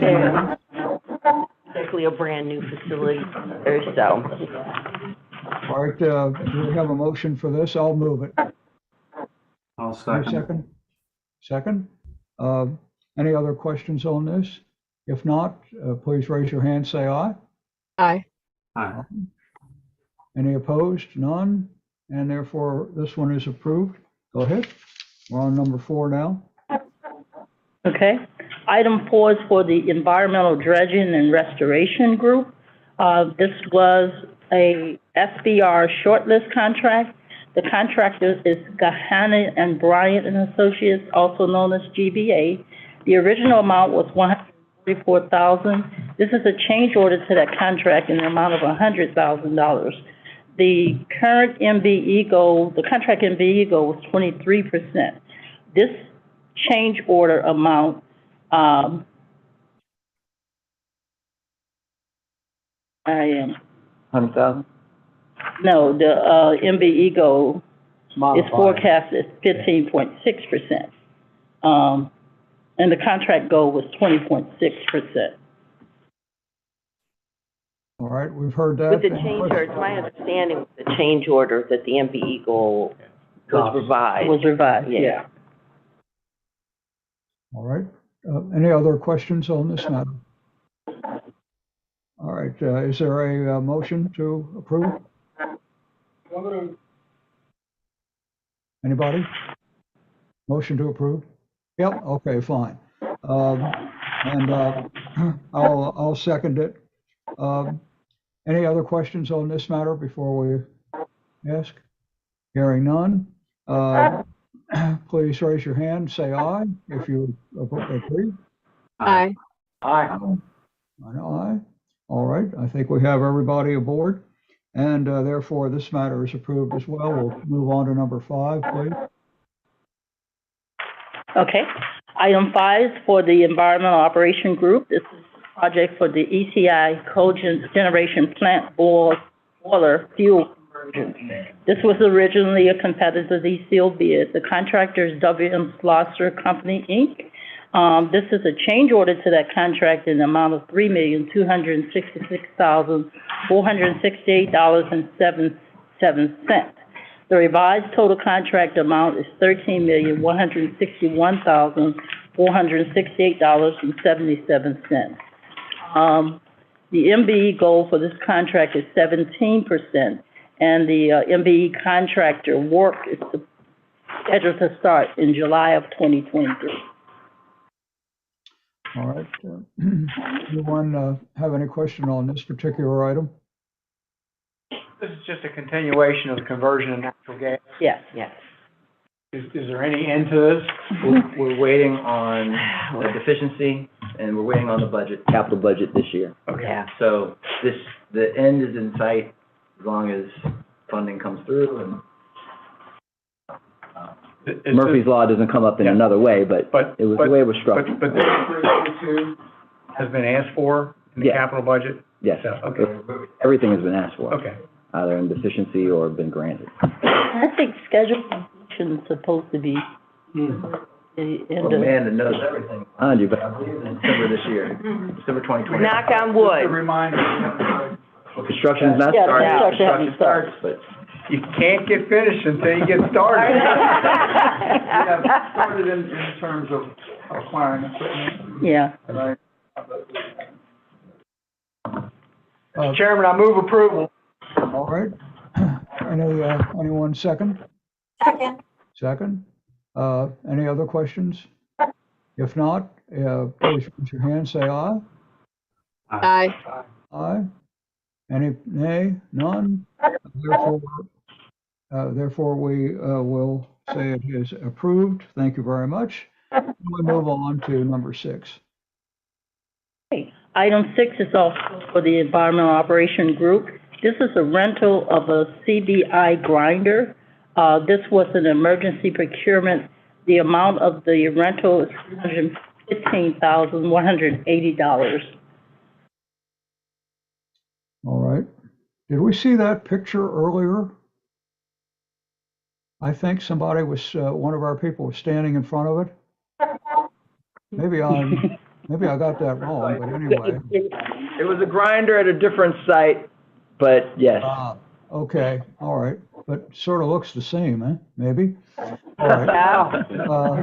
Basically a brand new facility or so. All right, do we have a motion for this? I'll move it. I'll Second? Second? Any other questions on this? If not, please raise your hand, say aye. Aye. Aye. Any opposed? None? And therefore, this one is approved. Go ahead. We're on number 4 now. Okay. Item 4 is for the Environmental Dredging and Restoration Group. This was a SBR shortlist contract. The contractor is Gahana and Bryant and Associates, also known as GBA. The original amount was $144,000. This is a change order to that contract in the amount of $100,000. The current MBE goal, the contract MBE goal was 23%. This change order amount, I am. 100,000? No, the MBE goal is forecast at 15.6%. And the contract goal was 20.6%. All right, we've heard that. With the change order, it's my understanding with the change order that the MBE goal was revised. Was revised, Yeah. All right. Any other questions on this matter? All right, is there a motion to approve? Anybody? Motion to approve? Yep, okay, fine. And I'll second it. Any other questions on this matter before we ask? Hearing none. Please raise your hand, say aye if you agree. Aye. Aye. Aye. All right, I think we have everybody aboard, and therefore this matter is approved as well. We'll move on to number 5, please. Okay. Item 5 is for the Environmental Operation Group. This is a project for the ECI Cogen Generation Plant Boiler Fuel Conversion. This was originally a competitively sealed bid. The contractor is WM Schlosser Company, Inc. This is a change order to that contract in the amount of $3,266,468.77. The revised total contract amount is $13,161,468.77. The MBE goal for this contract is 17%, and the MBE contractor work is scheduled to start in July of 2023. All right. Anyone have any question on this particular item? This is just a continuation of the conversion of natural gas. Yes, yes. Is there any end to this? We're waiting on the deficiency, and we're waiting on the budget, capital budget this year. Okay. So the end is in sight as long as funding comes through and Murphy's Law doesn't come up in another way, but it was the way it was structured. But this 322 has been asked for in the capital budget? Yes. So, okay. Everything has been asked for. Okay. Either in deficiency or been granted. I think schedule completion is supposed to be the end Well, of. Amanda knows everything behind you, but I believe it's December this year, December 2020. Knock on wood. Just a reminder. Construction is not Yeah, started. construction hasn't Construction starts, but You can't get finished until you get started. We have started in terms of acquiring equipment. Yeah. Right. Chairman, I move approval. All right. Anyone second? Second. Second. Any other questions? If not, please put your hand, say aye. Aye. Aye. Any nay? None? Therefore, we will say it is approved. Thank you very much. We move on to number 6. Okay. Item 6 is also for the Environmental Operation Group. This is a rental of a CBI grinder. This was an emergency procurement. The amount of the rental is $115,180. All right. Did we see that picture earlier? I think somebody was, one of our people was standing in front of it. Maybe I got that wrong, but anyway. it was a grinder at a different site, but yes. Okay, all right. But sort of looks the same, eh? Maybe? All right.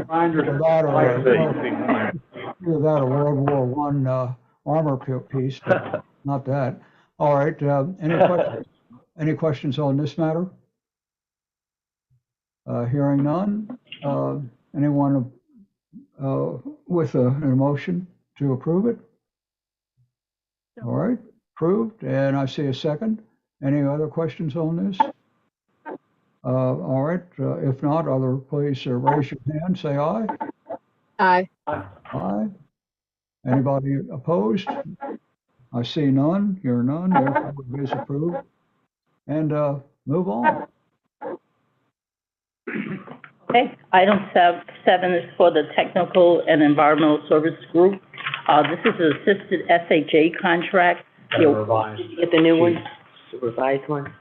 Either that or World War I armor piece, but not that. All right. Any questions on this matter? Hearing none. Anyone with an motion to approve it? All right, approved, and I see a second. Any other questions on this? All right, if not, please raise your hand, say aye. Aye. Aye. Anybody opposed? I see none, hear none, therefore it is approved. And move on. Okay. Item 7 is for the Technical and Environmental Service Group. This is an assisted SHA contract. Revised. Did you get the new one? The revised one?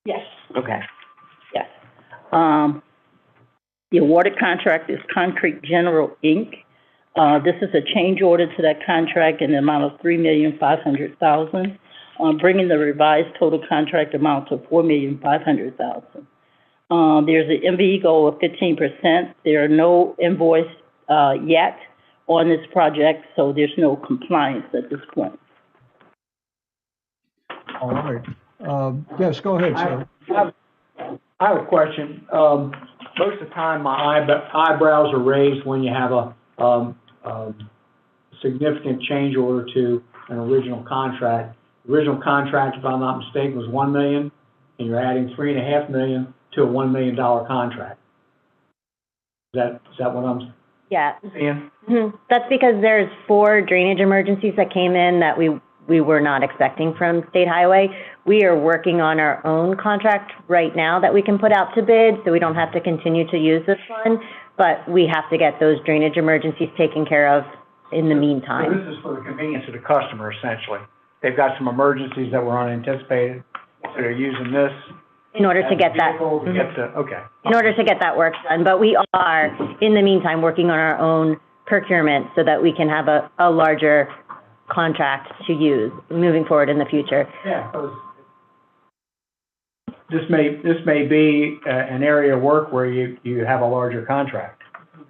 Yes. Okay. Yes. The awarded contract is Concrete General, Inc. This is a change order to that contract in the amount of $3,500,000, bringing the revised total contract amount to $4,500,000. There's an MBE goal of 15%. There are no invoice yet on this project, so there's no compliance at this point. All right. Yes, go ahead, sir. I have a question. Most of the time, my eyebrows are raised when you have a significant change order to an original contract. The original contract, if I'm not mistaken, was $1 million, and you're adding $3.5 million to a $1 million contract. Is that what I'm Yeah. seeing? Mhm. That's because there's 4 drainage emergencies that came in that we were not expecting from State Highway. We are working on our own contract right now that we can put out to bid, so we don't have to continue to use this one. But we have to get those drainage emergencies taken care of in the meantime. So this is for the convenience of the customer, essentially. They've got some emergencies that were unanticipated, so they're using this. In order to get that. vehicle to get the, okay. In order to get that work done, but we are, in the meantime, working on our own procurement so that we can have a larger contract to use moving forward in the future. Yeah, this may be an area of work where you have a larger contract.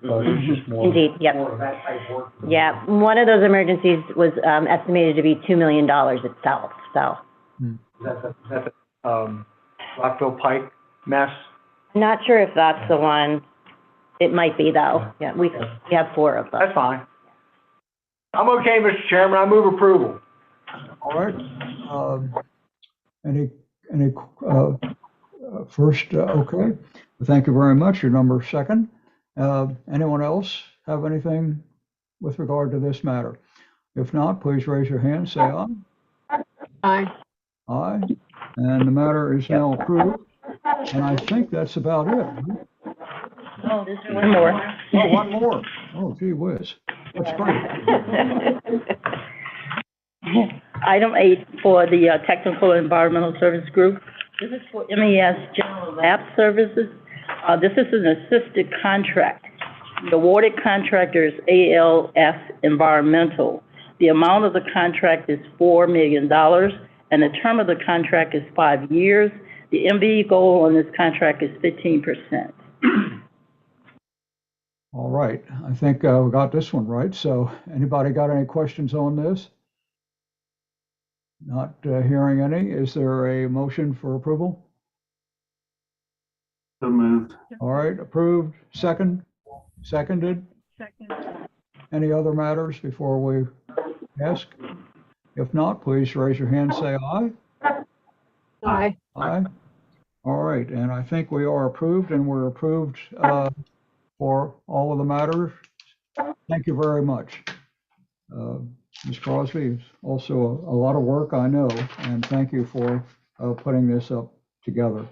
So it's just more. Indeed, yep. More of that type of work. Yeah, one of those emergencies was estimated to be $2 million itself, so. That's Rockville Pike MES. Not sure if that's the one. It might be though. Yeah, we have 4 of them. That's fine. I'm okay, Mr. Chairman. I move approval. All right. Any first, okay. Thank you very much. Your number second. Anyone else have anything with regard to this matter? If not, please raise your hand, say aye. Aye. Aye. And the matter is now approved. And I think that's about it. Oh, there's one more. Oh, one more. Oh, gee whiz. That's great. Item 8 for the Technical Environmental Service Group. This is for MES General Lab Services. This is an assisted contract. The awarded contractor is ALS Environmental. The amount of the contract is $4 million, and the term of the contract is 5 years. The MVE goal on this contract is 15%. All right. I think we got this one right. So anybody got any questions on this? Not hearing any. Is there a motion for approval? So moved. All right, approved. Second? Seconded? Second. Any other matters before we ask? If not, please raise your hand, say aye. Aye. Aye. All right, and I think we are approved, and we're approved for all of the matters. Thank you very much. Ms. Crosby, it's also a lot of work, I know, and thank you for putting this up together.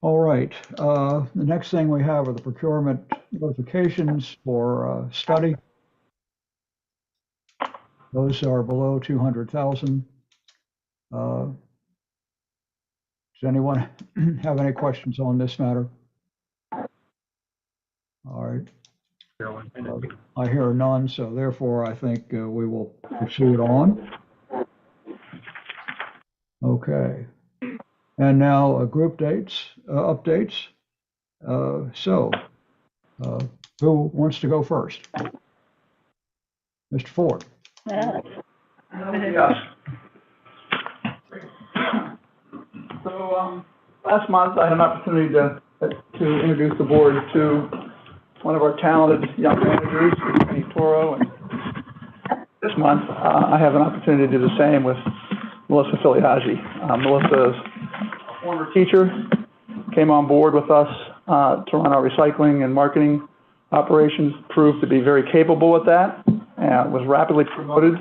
All right, the next thing we have are the procurement notifications for study. Those are below 200,000. Does anyone have any questions on this matter? All right. I hear none, so therefore I think we will proceed on. Okay. And now group dates, updates. Who wants to go first? Mr. Ford. Yes. So last month I had an opportunity to introduce the board to one of our talented young managers, Penny Toro, and this month I have an opportunity to do the same with Melissa Filiaggi. Melissa is a former teacher, came on board with us to run our recycling and marketing operations, proved to be very capable at that, and was rapidly promoted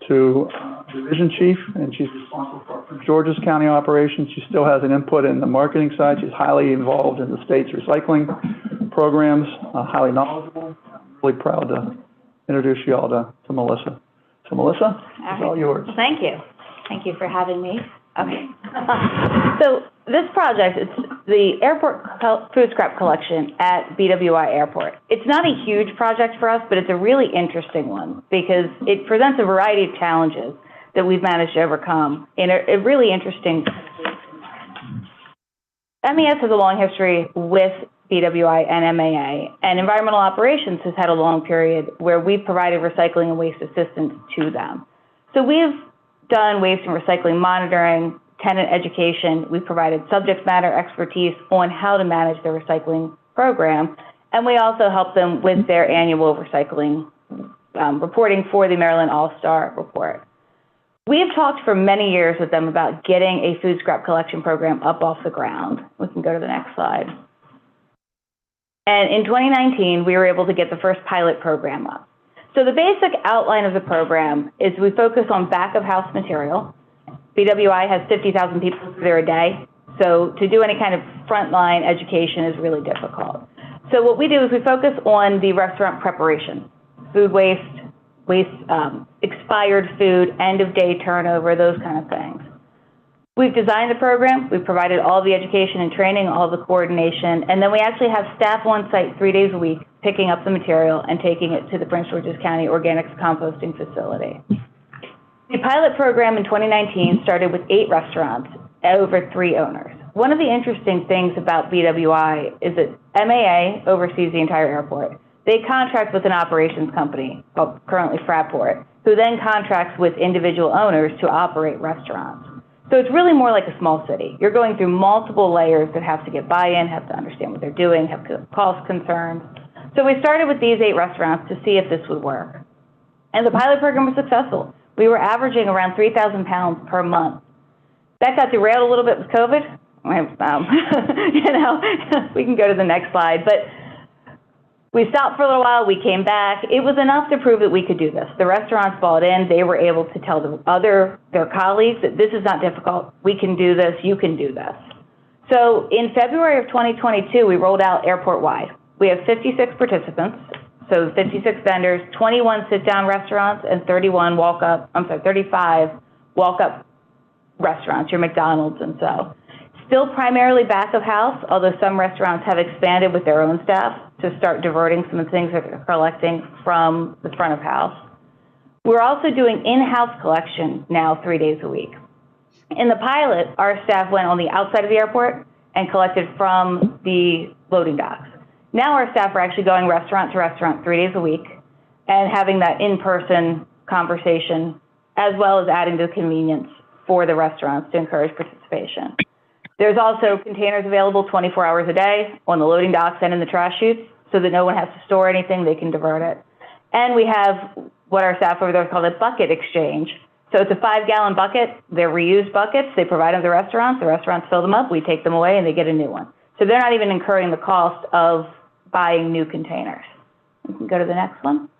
to division chief, and she's responsible for Georges County operations. She still has an input in the marketing side. She's highly involved in the state's recycling programs, highly knowledgeable. I'm really proud to introduce you all to Melissa. So Melissa, it's all yours. Thank you. Thank you for having me. Okay. So this project, it's the airport food scrap collection at BWI Airport. It's not a huge project for us, but it's a really interesting one because it presents a variety of challenges that we've managed to overcome in a really interesting. MES has a long history with BWI and MAA, and environmental operations has had a long period where we've provided recycling and waste assistance to them. So we've done waste and recycling monitoring, tenant education. We've provided subject matter expertise on how to manage their recycling program, and we also help them with their annual recycling reporting for the Maryland All-Star Report. We have talked for many years with them about getting a food scrap collection program up off the ground. We can go to the next slide. And in 2019, we were able to get the first pilot program up. So the basic outline of the program is we focus on back of house material. BWI has 50,000 people there a day. So to do any kind of frontline education is really difficult. So what we do is we focus on the restaurant preparation, food waste, expired food, end of day turnover, those kind of things. We've designed the program, we've provided all the education and training, all the coordination, and then we actually have staff on site 3 days a week picking up the material and taking it to the Prince George's County Organics Composting Facility. The pilot program in 2019 started with 8 restaurants, over 3 owners. One of the interesting things about BWI is that MAA oversees the entire airport. They contract with an operations company, called currently Fraport, who then contracts with individual owners to operate restaurants. So it's really more like a small city. You're going through multiple layers that have to get buy-in, have to understand what they're doing, have cost concerns. So we started with these 8 restaurants to see if this would work. And the pilot program was successful. We were averaging around 3,000 pounds per month. That got derailed a little bit with COVID. You know, we can go to the next slide, but we stopped for a little while, we came back. It was enough to prove that we could do this. The restaurants bought in, they were able to tell their colleagues that this is not difficult, we can do this, you can do this. So in February of 2022, we rolled out airport-wide. We have 56 participants, so 56 vendors, 21 sit-down restaurants, and 35 walk-up restaurants, your McDonald's and so. Still primarily back of house, although some restaurants have expanded with their own staff to start diverting some of the things that they're collecting from the front of house. We're also doing in-house collection now 3 days a week. In the pilot, our staff went on the outside of the airport and collected from the loading docks. Now our staff are actually going restaurant to restaurant 3 days a week and having that in-person conversation, as well as adding the convenience for the restaurants to encourage participation. There's also containers available 24 hours a day on the loading docks and in the trash chutes so that no one has to store anything, they can divert it. And we have what our staff over there call a bucket exchange. So it's a 5-gallon bucket, they're reused buckets, they provide them to the restaurants fill them up, we take them away and they get a new one. So they're not even incurring the cost of buying new containers. We can go to the next one.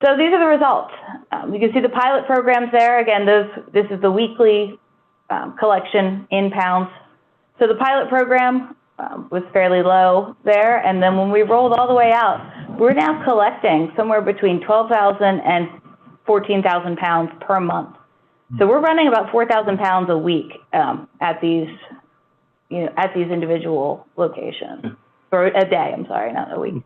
So these are the results. You can see the pilot programs there. Again, this is the weekly collection in pounds. So the pilot program was fairly low there, and then when we rolled all the way out, we're now collecting somewhere between 12,000 and 14,000 pounds per month. So we're running about 4,000 pounds a week at these individual locations, or a day, I'm sorry, not a week.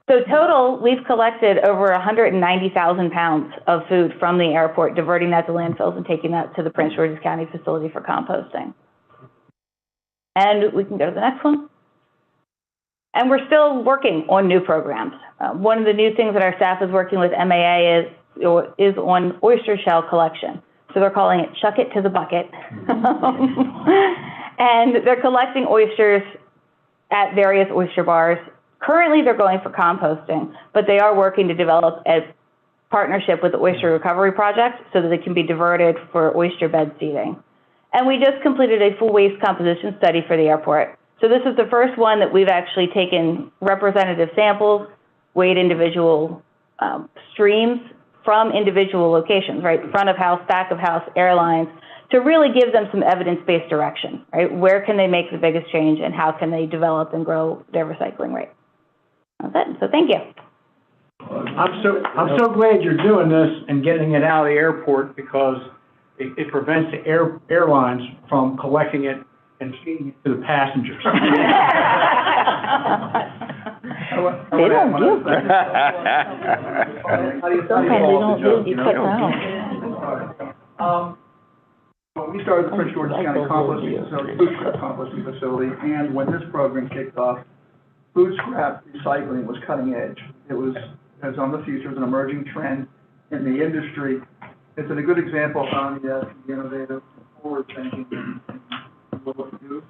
So total, we've collected over 190,000 pounds of food from the airport, diverting that to landfills and taking that to the Prince George's County facility for composting. And we can go to the next one. And we're still working on new programs. One of the new things that our staff is working with MAA is on oyster shell collection. So they're calling it Chuck It to the Bucket. And they're collecting oysters at various oyster bars. Currently, they're going for composting, but they are working to develop a partnership with the Oyster Recovery Project so that they can be diverted for oyster bed seeding. And we just completed a full waste composition study for the airport. So this is the first one that we've actually taken representative samples, weighed individual streams from individual locations, right? Front of house, back of house, airlines, to really give them some evidence-based direction, right? Where can they make the biggest change and how can they develop and grow their recycling rate? That's it. So thank you. I'm so glad you're doing this and getting it out of the airport because it prevents the airlines from collecting it and feeding it to the passengers. They don't give them. Sometimes they don't give, you cut down. When we started the Prince George's County composting facility, food scrap composting facility, and when this program kicked off, food scrap recycling was cutting edge. It was on the future, it was an emerging trend in the industry. It's a good example of how the innovative, forward thinking, and what we do.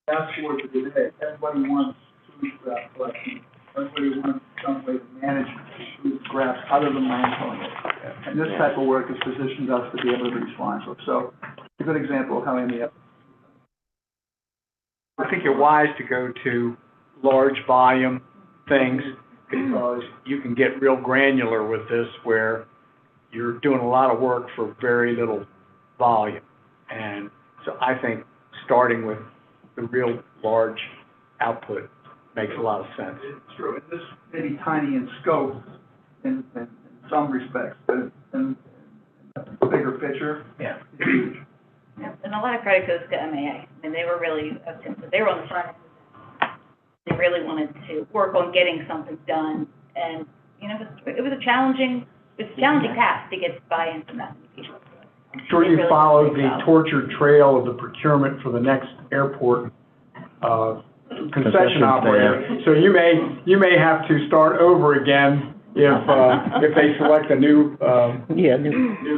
Fast forward to today, everybody wants food scrap collection. Everybody wants some way to manage food scraps other than landfilling it. And this type of work has positioned us to be able to respond to it. So it's a good example of how MES. I think you're wise to go to large volume things because you can get real granular with this where you're doing a lot of work for very little volume. And so I think starting with the real large output makes a lot of sense. It's true. And this may be tiny in scope in some respects, but in the bigger picture, yeah, it's huge. And a lot of credit goes to MAA. I mean, they were really, they were on the front end. They really wanted to work on getting something done. And, you know, it was a challenging task to get buy-in from that many people. I'm sure you followed the tortured trail of the procurement for the next airport concession operator. So you may have to start over again if they select a new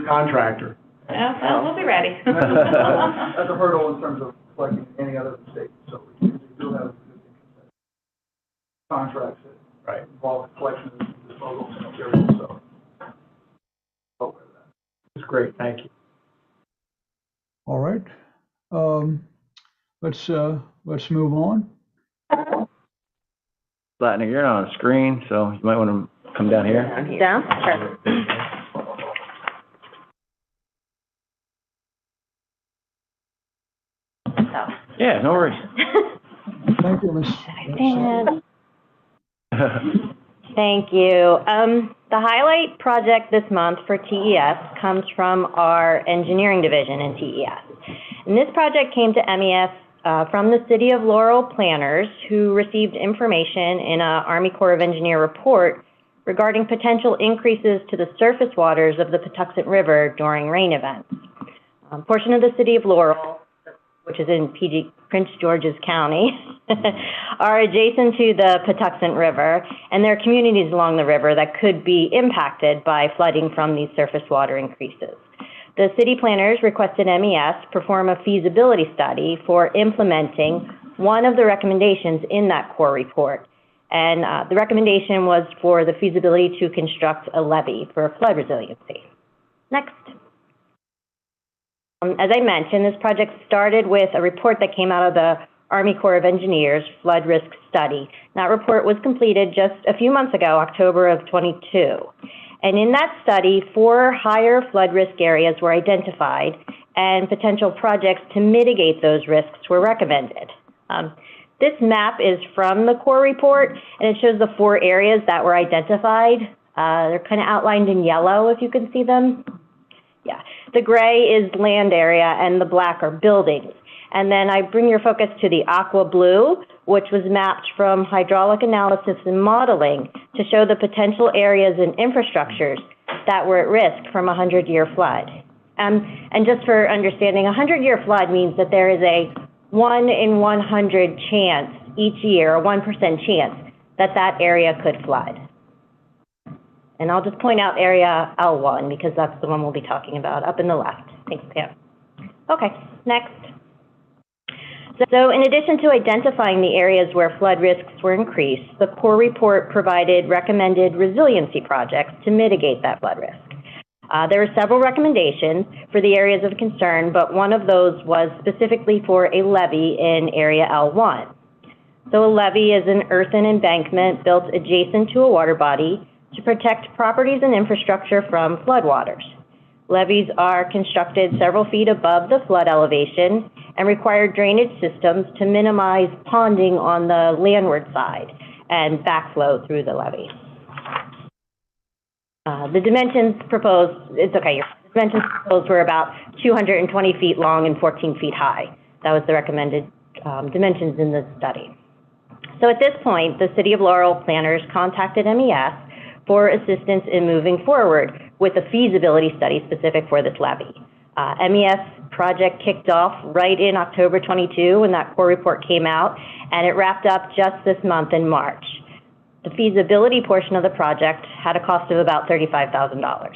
contractor. Yeah, we'll be ready. That's a hurdle in terms of collecting any other state, so we do have contracts that involve collection and disposal of materials, so. That's great, thank you. All right. Let's move on. Latner, you're not on the screen, so you might want to come down here. Down? Sure. Yeah, no worries. Thank you, Ms. Thank you. The highlight project this month for TES comes from our engineering division in TES. And this project came to MES from the City of Laurel planners who received information in a Army Corps of Engineer report regarding potential increases to the surface waters of the Patuxent River during rain events. A portion of the City of Laurel, which is in Prince George's County, are adjacent to the Patuxent River, and there are communities along the river that could be impacted by flooding from these surface water increases. The city planners requested MES perform a feasibility study for implementing one of the recommendations in that Corps report. And the recommendation was for the feasibility to construct a levee for flood resiliency. Next. As I mentioned, this project started with a report that came out of the Army Corps of Engineers Flood Risk Study. That report was completed just a few months ago, October of 22. And in that study, 4 higher flood risk areas were identified and potential projects to mitigate those risks were recommended. This map is from the Corps report, and it shows the 4 areas that were identified. They're kind of outlined in yellow, if you can see them. Yeah, the gray is land area and the black are buildings. And then I bring your focus to the aqua blue, which was mapped from hydraulic analysis and modeling to show the potential areas and infrastructures that were at risk from a 100-year flood. And just for understanding, a 100-year flood means that there is a 1 in 100 chance each year, a 1% chance, that that area could flood. And I'll just point out area L1 because that's the one we'll be talking about up in the left. Thanks, Pam. Okay, next. So in addition to identifying the areas where flood risks were increased, the Corps report provided recommended resiliency projects to mitigate that flood risk. There were several recommendations for the areas of concern, but one of those was specifically for a levee in area L1. So a levee is an earthen embankment built adjacent to a water body to protect properties and infrastructure from floodwaters. Levees are constructed several feet above the flood elevation and require drainage systems to minimize ponding on the landward side and backflow through the levee. The dimensions proposed, dimensions proposed were about 220 feet long and 14 feet high. That was the recommended dimensions in the study. So at this point, the City of Laurel planners contacted MES for assistance in moving forward with a feasibility study specific for this levee. MES project kicked off right in October 22 when that Corps report came out, and it wrapped up just this month in March. The feasibility portion of the project had a cost of about $35,000.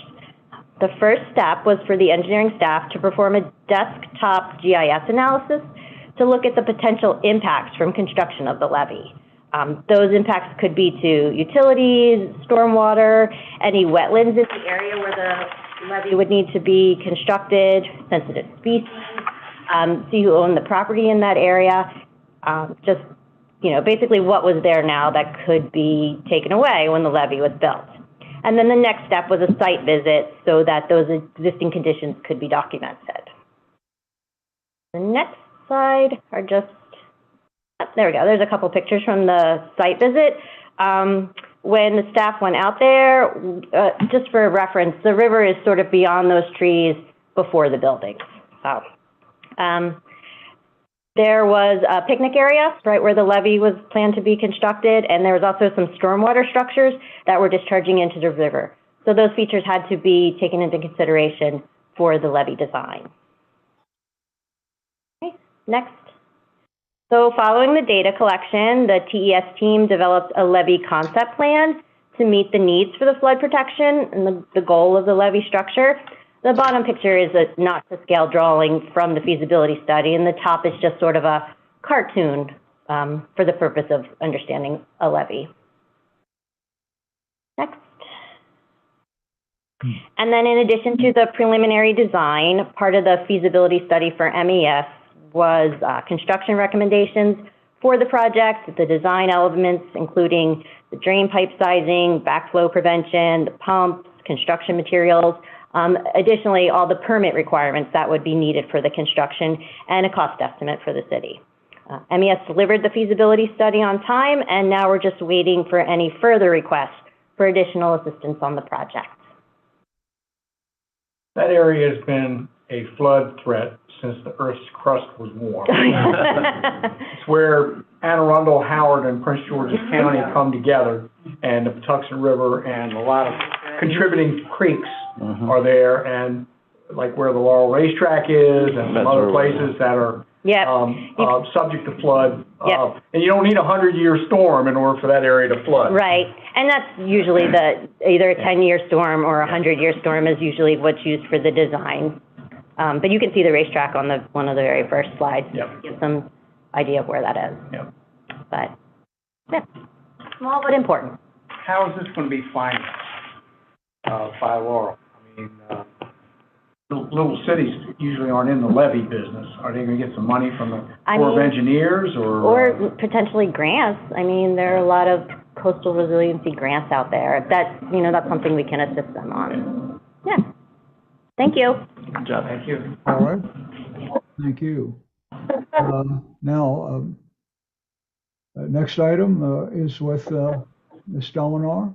The first step was for the engineering staff to perform a desktop GIS analysis to look at the potential impacts from construction of the levee. Those impacts could be to utilities, stormwater, any wetlands in the area where the levee would need to be constructed, sensitive species, see who owned the property in that area, just, you know, basically what was there now that could be taken away when the levee was built. And then the next step was a site visit so that those existing conditions could be documented. The next slide are just, there we go. There's a couple pictures from the site visit. When the staff went out there, just for reference, the river is sort of beyond those trees before the building. So There was a picnic area right where the levee was planned to be constructed, and there was also some stormwater structures that were discharging into the river. So those features had to be taken into consideration for the levee design. Okay, next. So following the data collection, the TES team developed a levee concept plan to meet the needs for the flood protection and the goal of the levee structure. The bottom picture is a not-to-scale drawing from the feasibility study, and the top is just sort of a cartoon for the purpose of understanding a levee. Next. And then in addition to the preliminary design, part of the feasibility study for MES was construction recommendations for the project, the design elements, including the drain pipe sizing, backflow prevention, the pumps, construction materials, additionally, all the permit requirements that would be needed for the construction, and a cost estimate for the city. MES delivered the feasibility study on time, and now we're just waiting for any further requests for additional assistance on the project. That area has been a flood threat since the Earth's crust was warm. It's where Anne Arundel, Howard, and Prince George's County come together, and the Patuxent River and a lot of contributing creeks are there, and like where the Laurel Racetrack is, and some other places that are subject to flood. And you don't need a 100-year storm in order for that area to flood. Right, and that's usually either a 10-year storm or a 100-year storm is usually what's used for the design. But you can see the racetrack on one of the very first slides. Give some idea of where that is. But small but important. How is this going to be financed by Laurel? I mean, little cities usually aren't in the levee business. Are they going to get some money from the Corps of Engineers or potentially grants? I mean, there are a lot of coastal resiliency grants out there. That's something we can assist them on. Yeah. Thank you. Good job. Thank you. All right. Thank you. Now, next item is with Ms. Dolinar.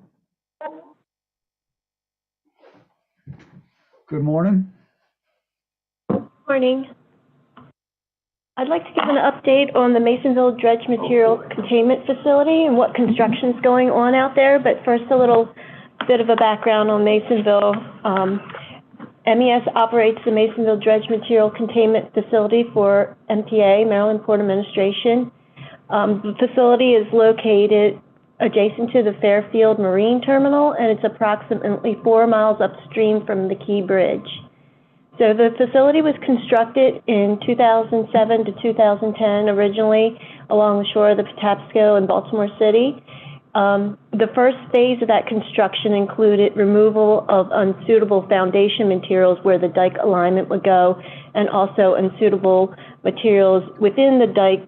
Good morning. Morning. I'd like to give an update on the Masonville Dredge Material Containment Facility and what construction's going on out there. But first, a little bit of a background on Masonville. MES operates the Masonville Dredge Material Containment Facility for MPA, Maryland Port Administration. The facility is located adjacent to the Fairfield Marine Terminal, and it's approximately 4 miles upstream from the Key Bridge. So the facility was constructed in 2007 to 2010, originally along the shore of the Patapsco in Baltimore City. The first phase of that construction included removal of unsuitable foundation materials where the dike alignment would go, and also unsuitable materials within the dike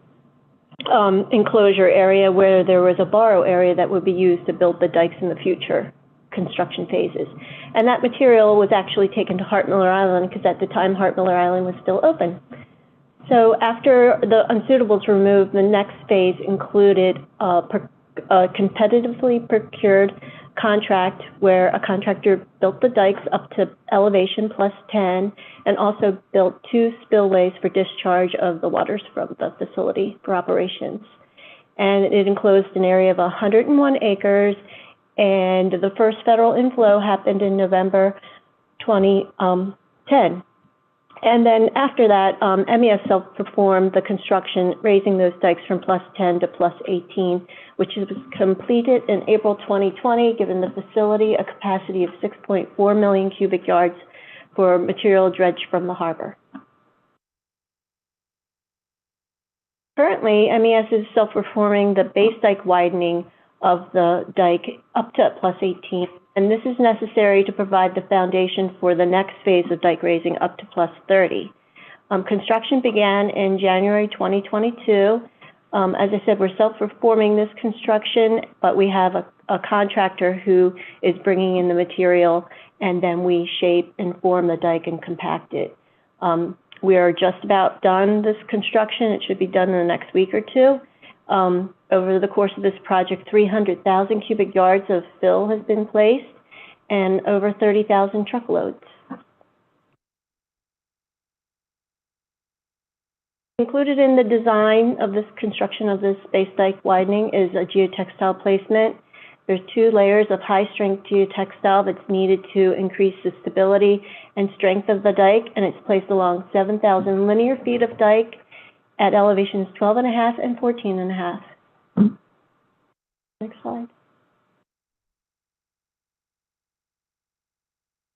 enclosure area where there was a borrow area that would be used to build the dikes in the future construction phases. And that material was actually taken to Hart Miller Island because at the time Hart Miller Island was still open. So after the unsuitables were removed, the next phase included a competitively procured contract where a contractor built the dikes up to elevation +10 and also built 2 spillways for discharge of the waters from the facility for operations. And it enclosed an area of 101 acres, and the first federal inflow happened in November 2010. And then after that, MES self-performed the construction, raising those dikes from +10 to +18, which was completed in April 2020, giving the facility a capacity of 6.4 million cubic yards for material dredged from the harbor. Currently, MES is self-performing the base dike widening of the dike up to +18, and this is necessary to provide the foundation for the next phase of dike raising up to +30. Construction began in January 2022. As I said, we're self-performing this construction, but we have a contractor who is bringing in the material, and then we shape and form the dike and compact it. We are just about done this construction. It should be done in the next week or two. Over the course of this project, 300,000 cubic yards of fill has been placed and over 30,000 truckloads. Included in the design of this construction of this base dike widening is a geotextile placement. There's 2 layers of high-strength geotextile that's needed to increase the stability and strength of the dike, and it's placed along 7,000 linear feet of dike at elevations 12.5 and 14.5. Next slide.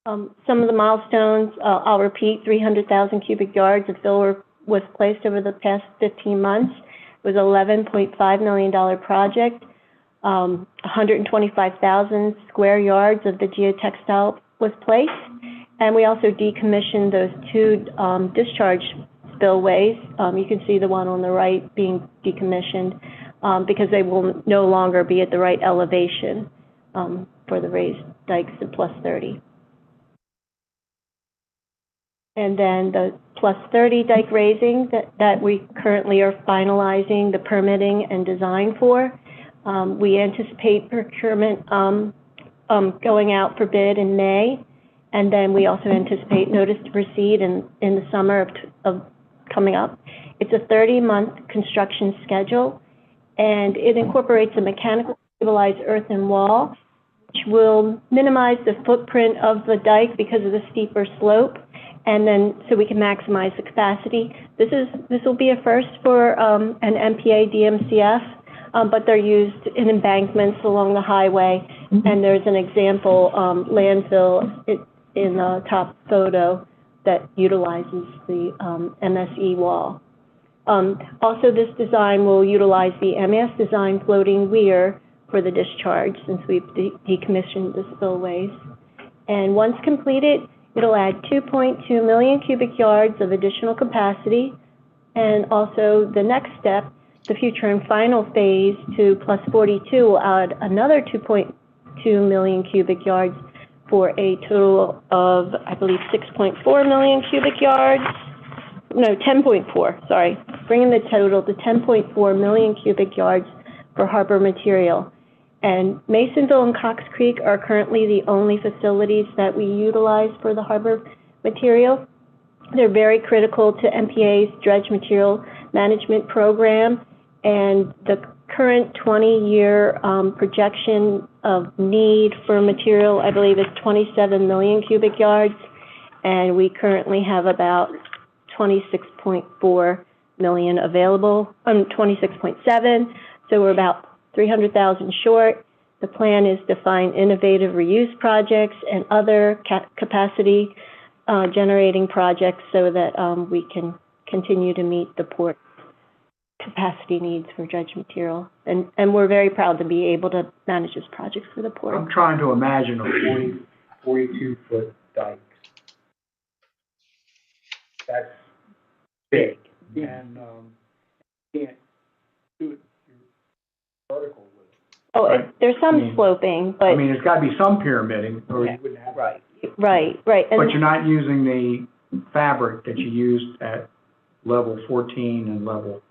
Some of the milestones, I'll repeat, 300,000 cubic yards of fill was placed over the past 15 months. It was an $11.5 million project. 125,000 square yards of the geotextile was placed. And we also decommissioned those 2 discharge spillways. You can see the one on the right being decommissioned because they will no longer be at the right elevation for the raised dikes at plus 30. And then the plus 30 dike raising that we currently are finalizing the permitting and design for. We anticipate procurement going out for bid in May, and then we also anticipate notice to proceed in the summer of coming up. It's a 30-month construction schedule, and it incorporates a mechanically stabilized earthen wall, which will minimize the footprint of the dike because of the steeper slope, and then so we can maximize the capacity. This will be a first for an MPA DMCF. But they're used in embankments along the highway, and there's an example landfill in the top photo that utilizes the MSE wall. Also, this design will utilize the MES design floating weir for the discharge since we've decommissioned the spillways. And once completed, it'll add 2.2 million cubic yards of additional capacity, and also the next step, the future and final phase to plus 42 will add another 2.2 million cubic yards for a total of, I believe, 6.4 million cubic yards. No, 10.4, sorry. Bringing the total to 10.4 million cubic yards for harbor material. And Masonville and Cox Creek are currently the only facilities that we utilize for the harbor material. They're very critical to MPA's dredge material management program. And the current 20-year projection of need for material, I believe, is 27 million cubic yards. And we currently have about 26.4 million available, 26.7. So we're about 300,000 short. The plan is to find innovative reuse projects and other capacity generating projects so that we can continue to meet the port capacity needs for dredge material. And we're very proud to be able to manage this project for the port. I'm trying to imagine a 42-foot dike. That's big. And you can't do it vertical with it. Oh, right? There's some sloping, but... I mean, there's got to be some pyramiding, or you wouldn't have... Right. And but you're not using the fabric that you used at level 14 and level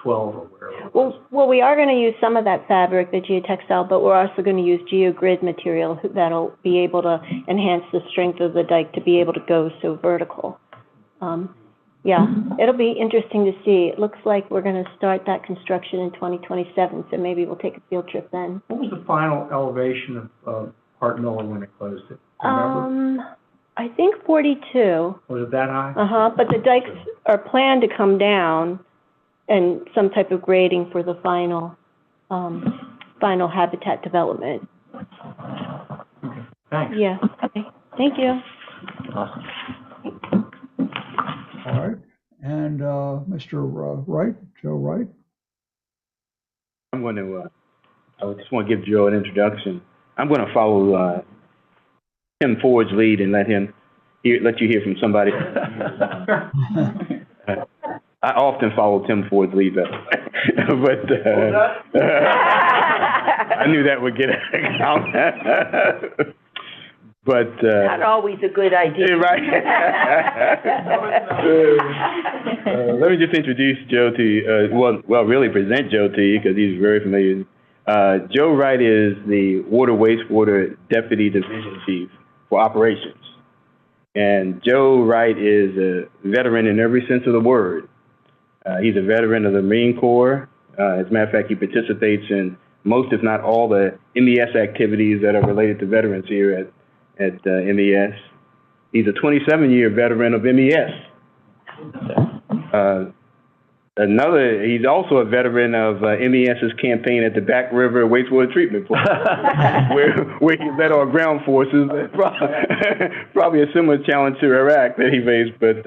12 or wherever. Well, we are going to use some of that fabric, the geotextile, but we're also going to use geogrid material that'll be able to enhance the strength of the dike to be able to go so vertical. Yeah, it'll be interesting to see. It looks like we're going to start that construction in 2027, so maybe we'll take a field trip then. What was the final elevation of Hart Miller when it closed it? Remember? I think 42. Was it that high? But the dikes are planned to come down and some type of grading for the final habitat development. Okay. Thanks. Yeah. Okay. Thank you. Awesome. All right. And Mr. Wright, Joe Wright. I'm going to, I just want to give Joe an introduction. I'm going to follow Tim Ford's lead and let you hear from somebody. I often follow Tim Ford's lead, but I knew that would get out. But not always a good idea. Right. Let me just introduce Joe to you. Well, really present Joe to you because he's very familiar. Joe Wright is the Water Wastewater Deputy Division Chief for Operations. And Joe Wright is a veteran in every sense of the word. He's a veteran of the Marine Corps. As a matter of fact, he participates in most, if not all, the MES activities that are related to veterans here at MES. He's a 27-year veteran of MES. He's also a veteran of MES's campaign at the Back River Wastewater Treatment Plant, where he led our ground forces. Probably a similar challenge to Iraq that he faced. But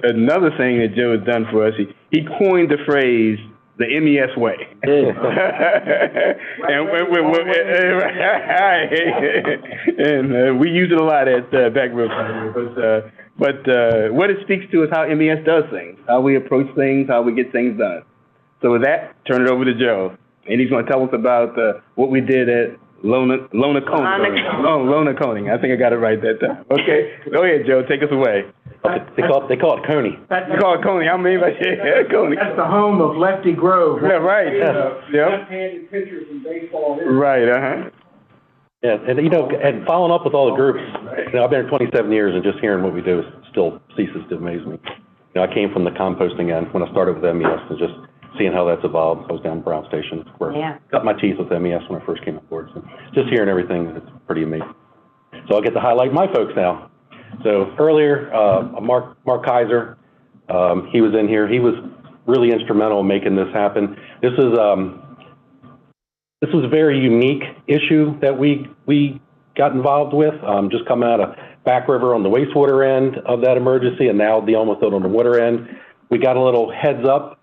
another thing that Joe has done for us, he coined the phrase the MES way. And we use it a lot at Back River. But what it speaks to is how MES does things, how we approach things, how we get things done. So with that, turn it over to Joe. And he's going to tell us about what we did at Lona Coning. I think I got it right that time. Okay, go ahead, Joe. Take us away. They call it Coney. They call it Coney. I mean, Coney. That's the home of Lefty Grove. Yeah, right. Left-handed pitchers in baseball. Right, uh-huh. Yeah, and and following up with all the groups, I've been here 27 years, and just hearing what we do still ceases to amaze me. I came from the composting end when I started with MES, and just seeing how that's evolved. I was down in Brown Station, where I got my teeth with MES when I first came on board. So just hearing everything, it's pretty amazing. So I'll get to highlight my folks now. So earlier, Mark Kaiser, he was in here. He was really instrumental in making this happen. This was a very unique issue that we got involved with, just coming out of Back River on the wastewater end of that emergency, and now the almost out on the water end. We got a little heads up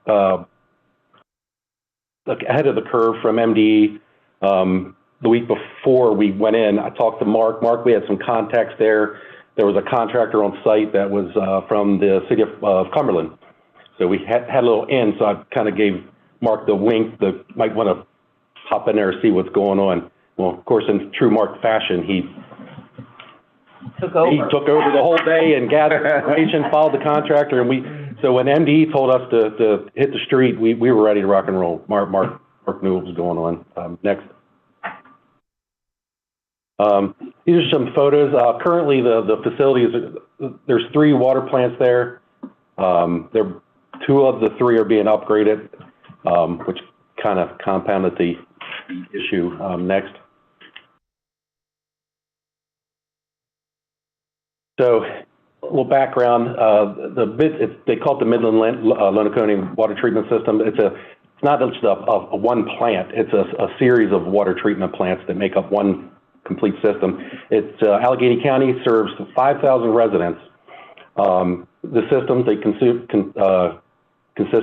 ahead of the curve from MDE. The week before we went in, I talked to Mark. Mark, we had some contacts there. There was a contractor on site that was from the city of Cumberland. So we had a little in, so I kind of gave Mark the wink that might want to hop in there and see what's going on. Well, of course, in true Mark fashion, he took over the whole day and gathered information, followed the contractor, and so when MDE told us to hit the street, we were ready to rock and roll. Mark knew what was going on. Next. These are some photos. Currently, the facilities, there's 3 water plants there. 2 of the 3 are being upgraded, which kind of compounded the issue. Next. So, a little background. They call it the Midland Lonaconing Water Treatment System. It's not just a one plant. It's a series of water treatment plants that make up one complete system. It's Allegheny County serves 5,000 residents. The systems they consist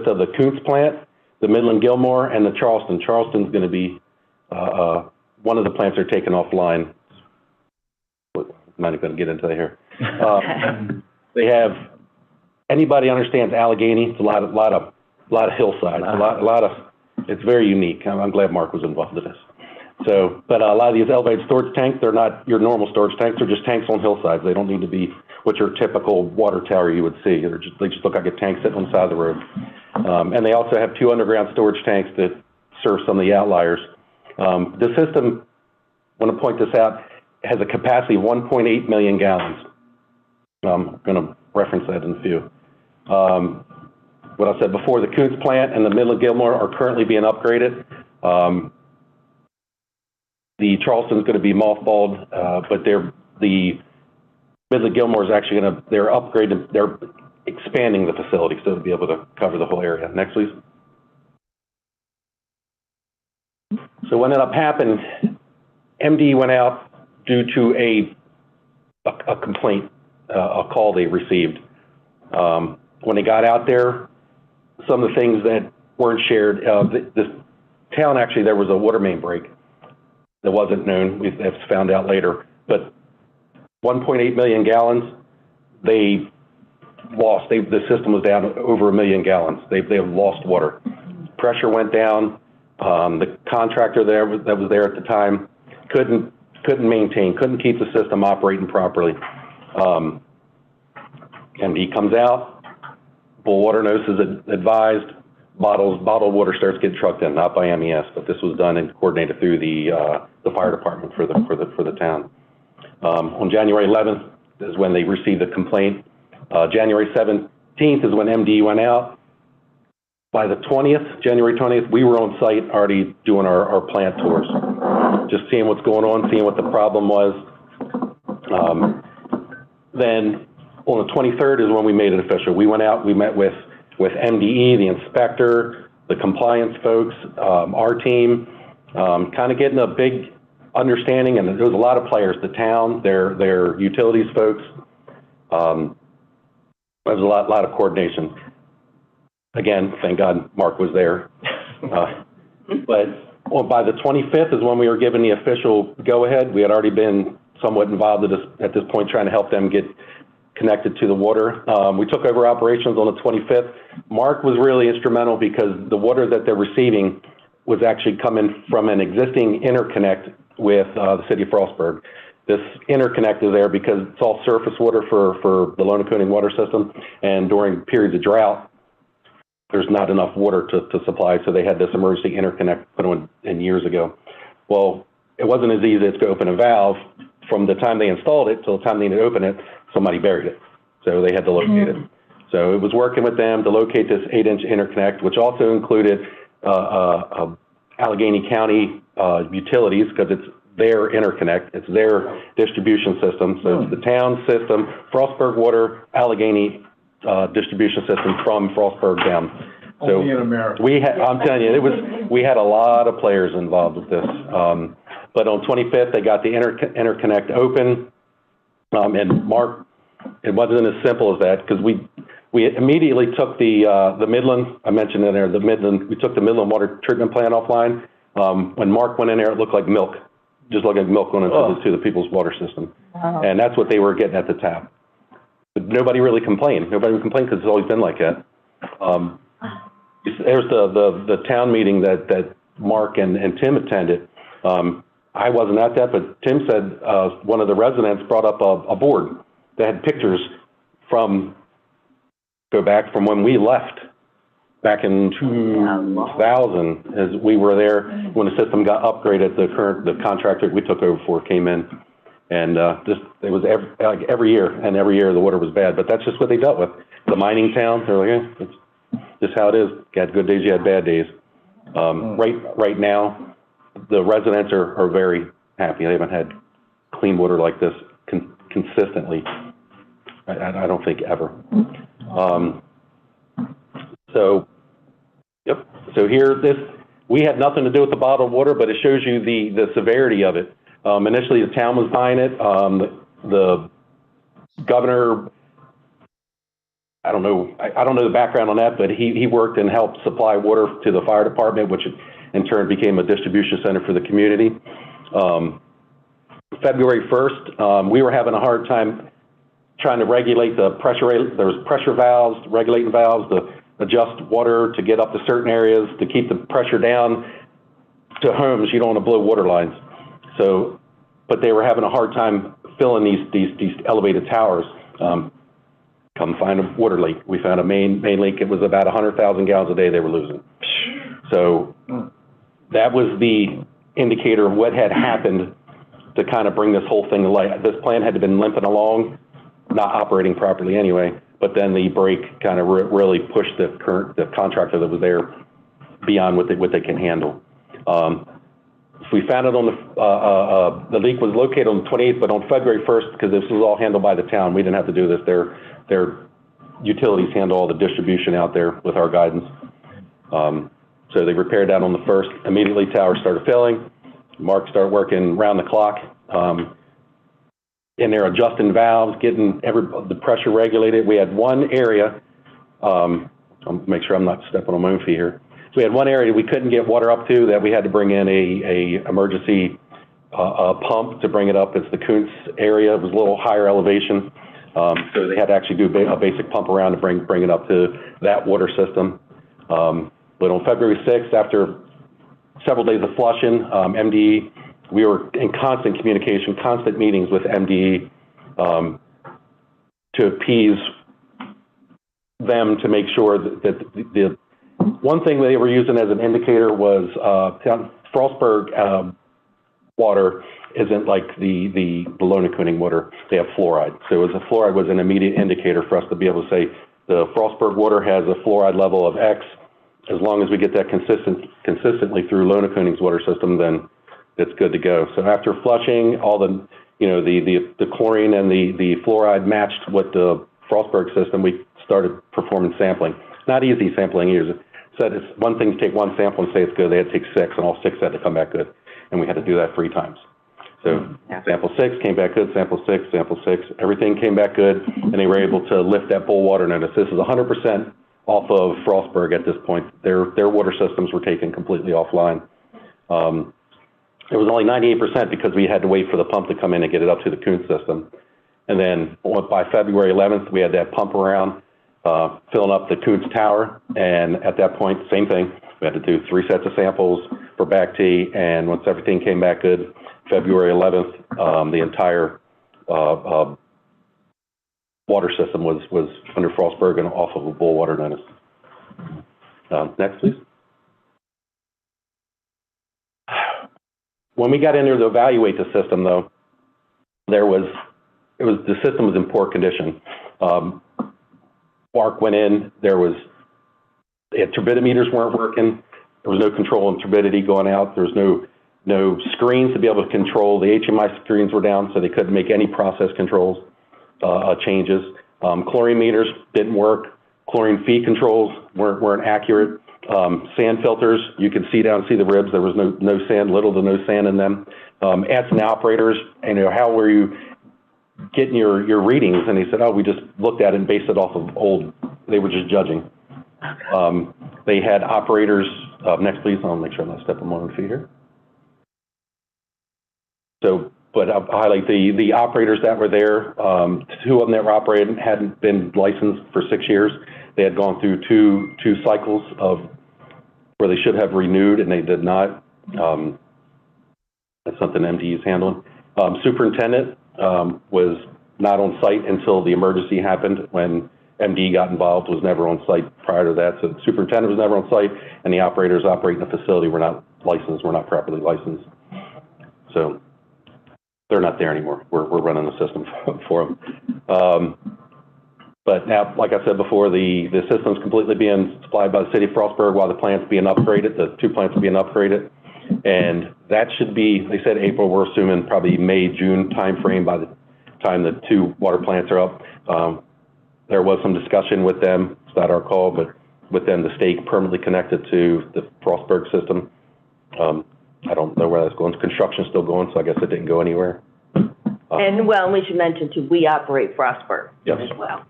of the Koontz plant, the Midland Gilmore, and the Charleston. Charleston's going to be one of the plants they're taking offline. I'm not even going to get into that here. They have, anybody understands Allegheny? It's a lot of hillside, a lot of. It's very unique. I'm glad Mark was involved in this. So, but a lot of these elevated storage tanks, they're not your normal storage tanks. They're just tanks on hillsides. They don't need to be what your typical water tower you would see. They just look like a tank sitting on the side of the road. And they also have 2 underground storage tanks that serve some of the outliers. The system, I want to point this out, has a capacity of 1.8 million gallons. I'm going to reference that in a few. What I said before, the Koontz plant and the Midland Gilmore are currently being upgraded. The Charleston's going to be mothballed, but the Midland Gilmore is actually they're upgrading, they're expanding the facility so to be able to cover the whole area. Next, please. So what ended up happening, MD went out due to a complaint, a call they received. When they got out there, some of the things that weren't shared, this town actually, there was a water main break that wasn't known. We've found out later, but 1.8 million gallons, they lost. The system was down over 1 million gallons. They've lost water. Pressure went down. The contractor that was there at the time couldn't maintain, couldn't keep the system operating properly. And he comes out, full water notice is advised, bottled water starts getting trucked in, not by MES, but this was done and coordinated through the fire department for the town. On January 11th is when they received the complaint. January 17th is when MD went out. by the 20th, January 20th, we were on site already doing our plant tours, just seeing what's going on, seeing what the problem was. Then on the 23rd is when we made it official. We went out, we met with MDE, the inspector, the compliance folks, our team, kind of getting a big understanding, and there was a lot of players, the town, their utilities folks. There was a lot of coordination. Again, thank God Mark was there. But by the 25th is when we were given the official go-ahead. We had already been somewhat involved at this point, trying to help them get connected to the water. We took over operations on the 25th. Mark was really instrumental because the water that they're receiving was actually coming from an existing interconnect with the city of Frostburg. This interconnect is there because it's all surface water for the Lonaconing water system, and during periods of drought, there's not enough water to supply, so they had this emergency interconnect put on in years ago. Well, it wasn't as easy as to open a valve. From the time they installed it till the time they needed to open it, somebody buried it. So they had to locate it. So it was working with them to locate this 8-inch interconnect, which also included Allegheny County utilities, because it's their interconnect, it's their distribution system. So it's the town system, Frostburg Water, Allegheny distribution system from Frostburg down. So Only in America. I'm telling you, we had a lot of players involved with this. But on 25th, they got the interconnect open. And Mark, it wasn't as simple as that, because we immediately took the Midland, I mentioned in there, we took the Midland water treatment plant offline. When Mark went in there, it looked like milk, just looked like milk going into the people's water system. Wow. And that's what they were getting at the tap. But nobody really complained. Nobody would complain because it's always been like that. There's the town meeting that Mark and Tim attended. I wasn't at that, but Tim said one of the residents brought up a board that had pictures from when we left back in 2000, as we were there when the system got upgraded. The contractor we took over for came in, and it was every year, and every year the water was bad. But that's just what they dealt with. The mining town, they're like, it's just how it is. You had good days, you had bad days. Right now, the residents are very happy. They haven't had clean water like this consistently. I don't think ever. So here, we had nothing to do with the bottled water, but it shows you the severity of it. Initially, the town was buying it. The governor, I don't know the background on that, but he worked and helped supply water to the fire department, which in turn became a distribution center for the community. February 1st, we were having a hard time trying to regulate the pressure. There was pressure valves, regulating valves, to adjust water to get up to certain areas, to keep the pressure down to homes. You don't want to blow water lines. So, but they were having a hard time filling these elevated towers. Come find a water leak. We found a main leak. It was about 100,000 gallons a day they were losing. So that was the indicator of what had happened to kind of bring this whole thing to light. This plant had been limping along, not operating properly anyway, but then the break kind of really pushed the contractor that was there beyond what they can handle. We found it on the leak was located on the 28th, but on February 1st, because this was all handled by the town, we didn't have to do this. Their utilities handle all the distribution out there with our guidance. So they repaired that on the 1st. Immediately, towers started filling. Mark started working round the clock. In there, adjusting valves, getting the pressure regulated. We had one area, I'll make sure I'm not stepping on my own feet here. So we had one area we couldn't get water up to, that we had to bring in a emergency pump to bring it up. It's the Kuntz area. It was a little higher elevation. So they had to actually do a basic pump around to bring it up to that water system. But on February 6th, after several days of flushing, MDE, we were in constant communication, constant meetings with MDE to appease them, to make sure that the one thing they were using as an indicator was Frostburg water isn't like the Lonaconing water. They have fluoride. So fluoride was an immediate indicator for us to be able to say the Frostburg water has a fluoride level of X, as long as we get that consistently through Lonaconing's water system, then it's good to go. So after flushing, all the, you know, the chlorine and the fluoride matched with the Frostburg system, we started performing sampling. Not easy sampling either. Said it's one thing to take one sample and say it's good. They had to take 6, and all 6 had to come back good. And we had to do that 3 times. So sample 6 came back good, sample 6, everything came back good, and they were able to lift that boil water notice. This is 100% off of Frostburg at this point. Their water systems were taken completely offline. It was only 98% because we had to wait for the pump to come in and get it up to the Kuhn system. And then by February 11th, we had that pump around, filling up the Kuhn's tower. And at that point, same thing. We had to do 3 sets of samples for back T. And once everything came back good, February 11th, the entire water system was under Frostburg and off of a boil water notice. Next, please. When we got in there to evaluate the system, though, the system was in poor condition. Mark went in, the turbidimeters weren't working, there was no control on turbidity going out, there was no screens to be able to control, the HMI screens were down, so they couldn't make any process controls changes. Chlorine meters didn't work, chlorine feed controls weren't accurate. Sand filters, you could see the ribs, there was no sand, little to no sand in them. Asked the operators, you know, how were you getting your readings? And they said, oh, we just looked at it and based it off of they were just judging. They had operators, next please, I'll make sure I'm not stepping on my feet here. So, but I'll highlight the operators that were there, 2 of them that were operating hadn't been licensed for 6 years. They had gone through two cycles of where they should have renewed and they did not. That's something MD is handling. Superintendent was not on site until the emergency happened. When MD got involved, was never on site prior to that. So the superintendent was never on site, and the operators operating the facility were not licensed, were not properly licensed. So they're not there anymore. We're running the system for them. But now, like I said before, the system's completely being supplied by the city of Frostburg while the plant's being upgraded, the 2 plants are being upgraded. And that should be, they said April, we're assuming probably May, June timeframe by the time the 2 water plants are up. There was some discussion with them, it's not our call, but with them, the state permanently connected to the Frostburg system. I don't know where that's going. Construction's still going, so I guess it didn't go anywhere. And well, we should mention too, we operate Frostburg Yes. as well.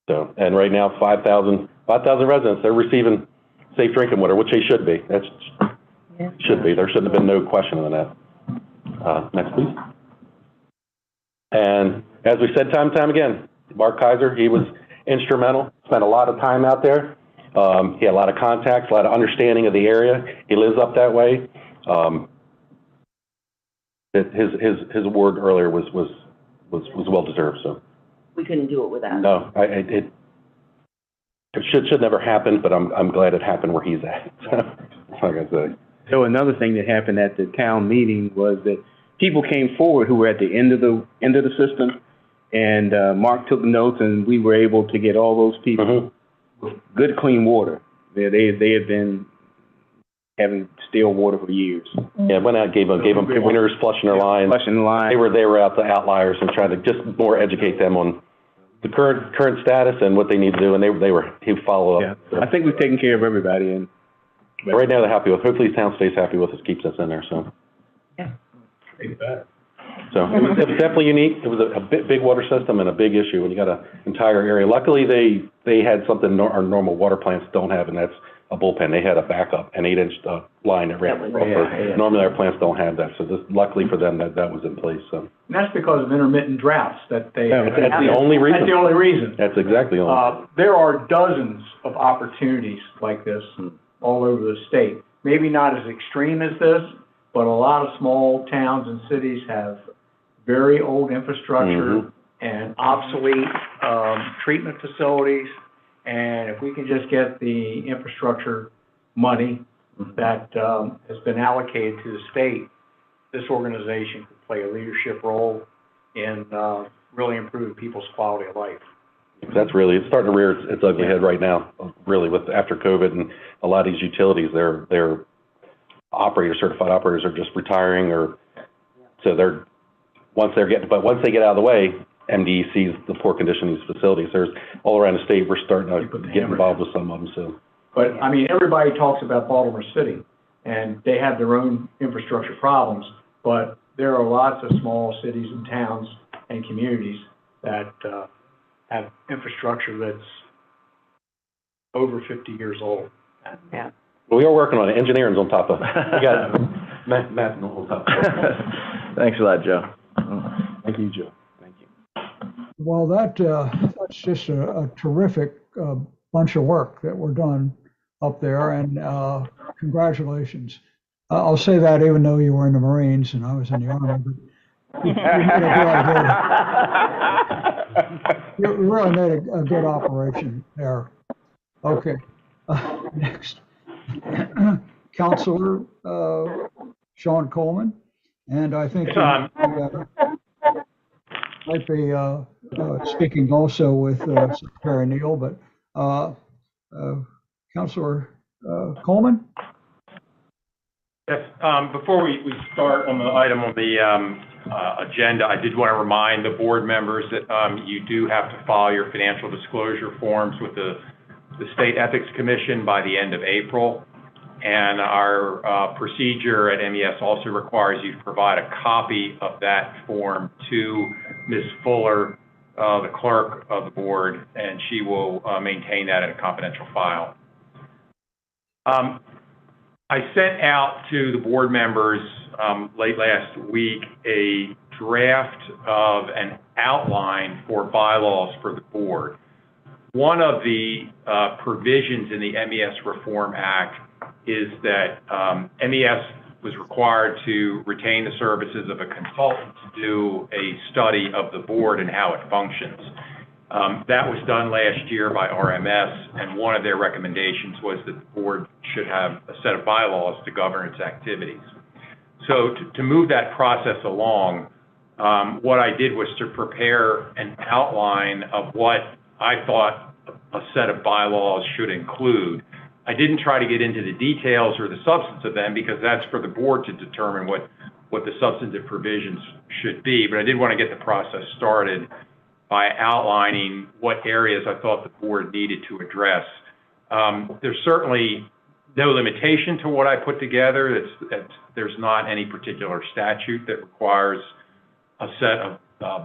So, and right now, 5,000 residents, they're receiving safe drinking water, which they should be. Should be. There shouldn't have been no question on that. Next, please. And as we said time and time again, Mark Kaiser, he was instrumental, spent a lot of time out there. He had a lot of contacts, a lot of understanding of the area. He lives up that way. His award earlier was well deserved. So we couldn't do it without. No, it should never happen, but I'm glad it happened where he's at. Like I say. So another thing that happened at the town meeting was that people came forward who were at the end of the system, and Mark took notes, and we were able to get all those people with good, clean water. They had been having still water for years. Yeah, went out, gave them winners, flushing their lines. Flushing the line. They were out the outliers and trying to just more educate them on the current status and what they need to do, and he followed up. Yeah, I think we've taken care of everybody, and right now they're happy with. Hopefully, the town stays happy with us, keeps us in there. So. Yeah. So it was definitely unique. It was a big water system and a big issue when you got an entire area. Luckily, they had something our normal water plants don't have, and that's a bullpen. They had a backup, an 8-inch line that ran. Normally, our plants don't have that. So luckily for them, that was in place. So. And that's because of intermittent droughts that they. That's the only reason. That's the only reason. That's exactly the only. There are dozens of opportunities like this all over the state. Maybe not as extreme as this, but a lot of small towns and cities have very old infrastructure and obsolete treatment facilities. And if we can just get the infrastructure money that has been allocated to the state, this organization could play a leadership role in really improving people's quality of life. That's really, it's starting to rear its ugly head right now, really, with, after COVID, and a lot of these utilities, their operators, certified operators are just retiring, or, so once they get out of the way, MDE sees the poor condition of these facilities. There's, all around the state, we're starting to get involved with some of them, so. But, I mean, everybody talks about Baltimore City, and they have their own infrastructure problems, but there are lots of small cities and towns and communities that have infrastructure that's over 50 years old. Yeah. Well, we are working on it. Engineering's on top of it. We got math on top of it. Thanks a lot, Joe. Thank you, Joe. Thank you. Well, that's just a terrific bunch of work that were done up there, and congratulations. I'll say that even though you were in the Marines and I was in the Army, but you really made a good operation there. Okay. Next. Counselor Sean Coleman, and I think might be speaking also with Secretary Neal, but Counselor Coleman? Yes, before we start on the item on the agenda, I did want to remind the board members that you do have to file your financial disclosure forms with the State Ethics Commission by the end of April. And our procedure at MES also requires you to provide a copy of that form to Ms. Fuller, the clerk of the board, and she will maintain that in a confidential file. I sent out to the board members late last week a draft of an outline for bylaws for the board. One of the provisions in the MES Reform Act is that MES was required to retain the services of a consultant to do a study of the board and how it functions. That was done last year by RMS, and one of their recommendations was that the board should have a set of bylaws to govern its activities. So to move that process along, what I did was to prepare an outline of what I thought a set of bylaws should include. I didn't try to get into the details or the substance of them, because that's for the board to determine what the substantive provisions should be, but I did want to get the process started by outlining what areas I thought the board needed to address. There's certainly no limitation to what I put together. There's not any particular statute that requires a set of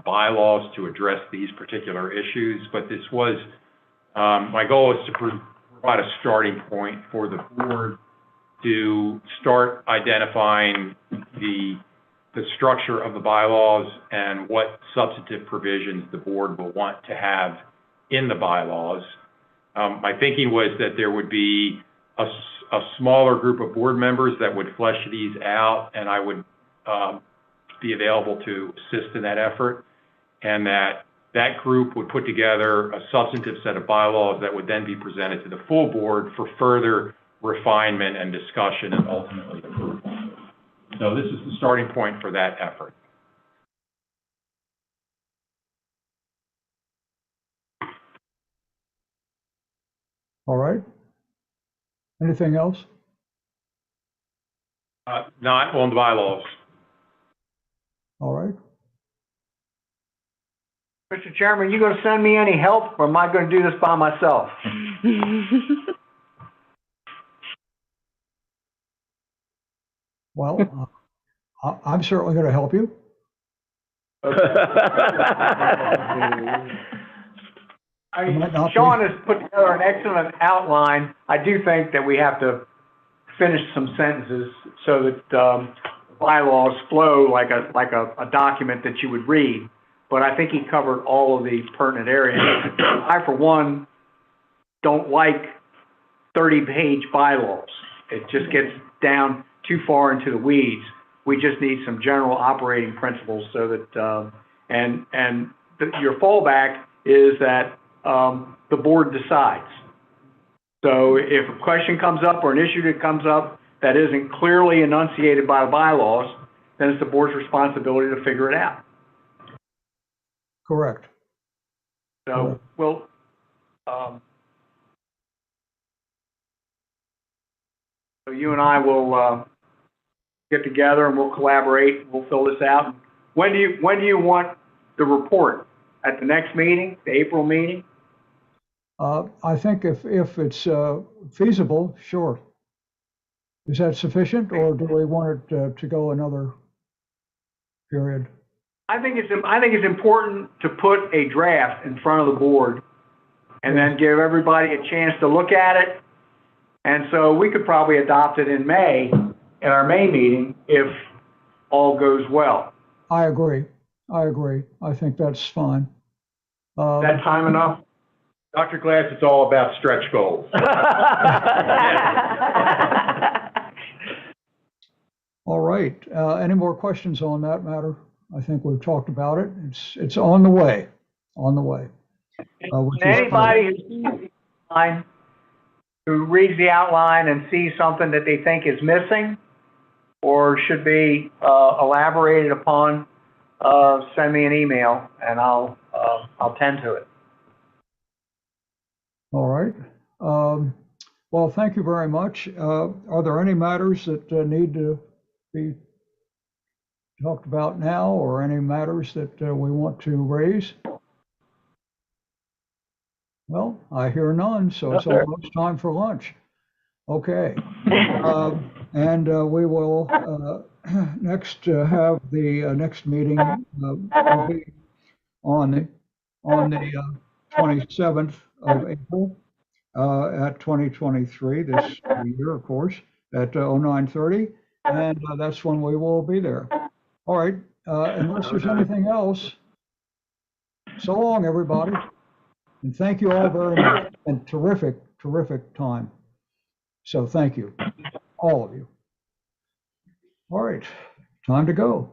bylaws to address these particular issues, but this was, my goal is to provide a starting point for the board to start identifying the structure of the bylaws and what substantive provisions the board will want to have in the bylaws. My thinking was that there would be a smaller group of board members that would flesh these out, and I would be available to assist in that effort, and that group would put together a substantive set of bylaws that would then be presented to the full board for further refinement and discussion and ultimately approval. So this is the starting point for that effort. All right. Anything else? Not on the bylaws. All right. Mr. Chairman, you going to send me any help, or am I going to do this by myself? Well, I'm certainly going to help you. Sean has put together an excellent outline. I do think that we have to finish some sentences so that bylaws flow like a document that you would read. But I think he covered all of the pertinent areas. I, for one, don't like 30-page bylaws. It just gets down too far into the weeds. We just need some general operating principles so that, your fallback is that the board decides. So if a question comes up or an issue that comes up that isn't clearly enunciated by the bylaws, then it's the board's responsibility to figure it out. Correct. So we'll you and I will, get together and we'll collaborate, we'll fill this out. When do you want the report? At the next meeting, the April meeting? I think if it's feasible, sure. Is that sufficient, or do we want it to go another period? I think it's important to put a draft in front of the board and then give everybody a chance to look at it. And so we could probably adopt it in May, in our May meeting, if all goes well. I agree. I think that's fine. Is that time enough? Dr. Glass, it's all about stretch goals. All right. Any more questions on that matter? I think we've talked about it. It's on the way. Anybody who reads the outline and sees something that they think is missing or should be elaborated upon, send me an email and I'll tend to it. All right. Well, thank you very much. Are there any matters that need to be talked about now, or any matters that we want to raise? Well, I hear none, so it's almost time for lunch. Okay. And we will next have the next meeting will be on the 27th of April at 2023, this year, of course, at 09:30, and that's when we will be there. All right, unless there's anything else, so long, everybody. And thank you all very much, and terrific time. So thank you, all of you. All right, time to go.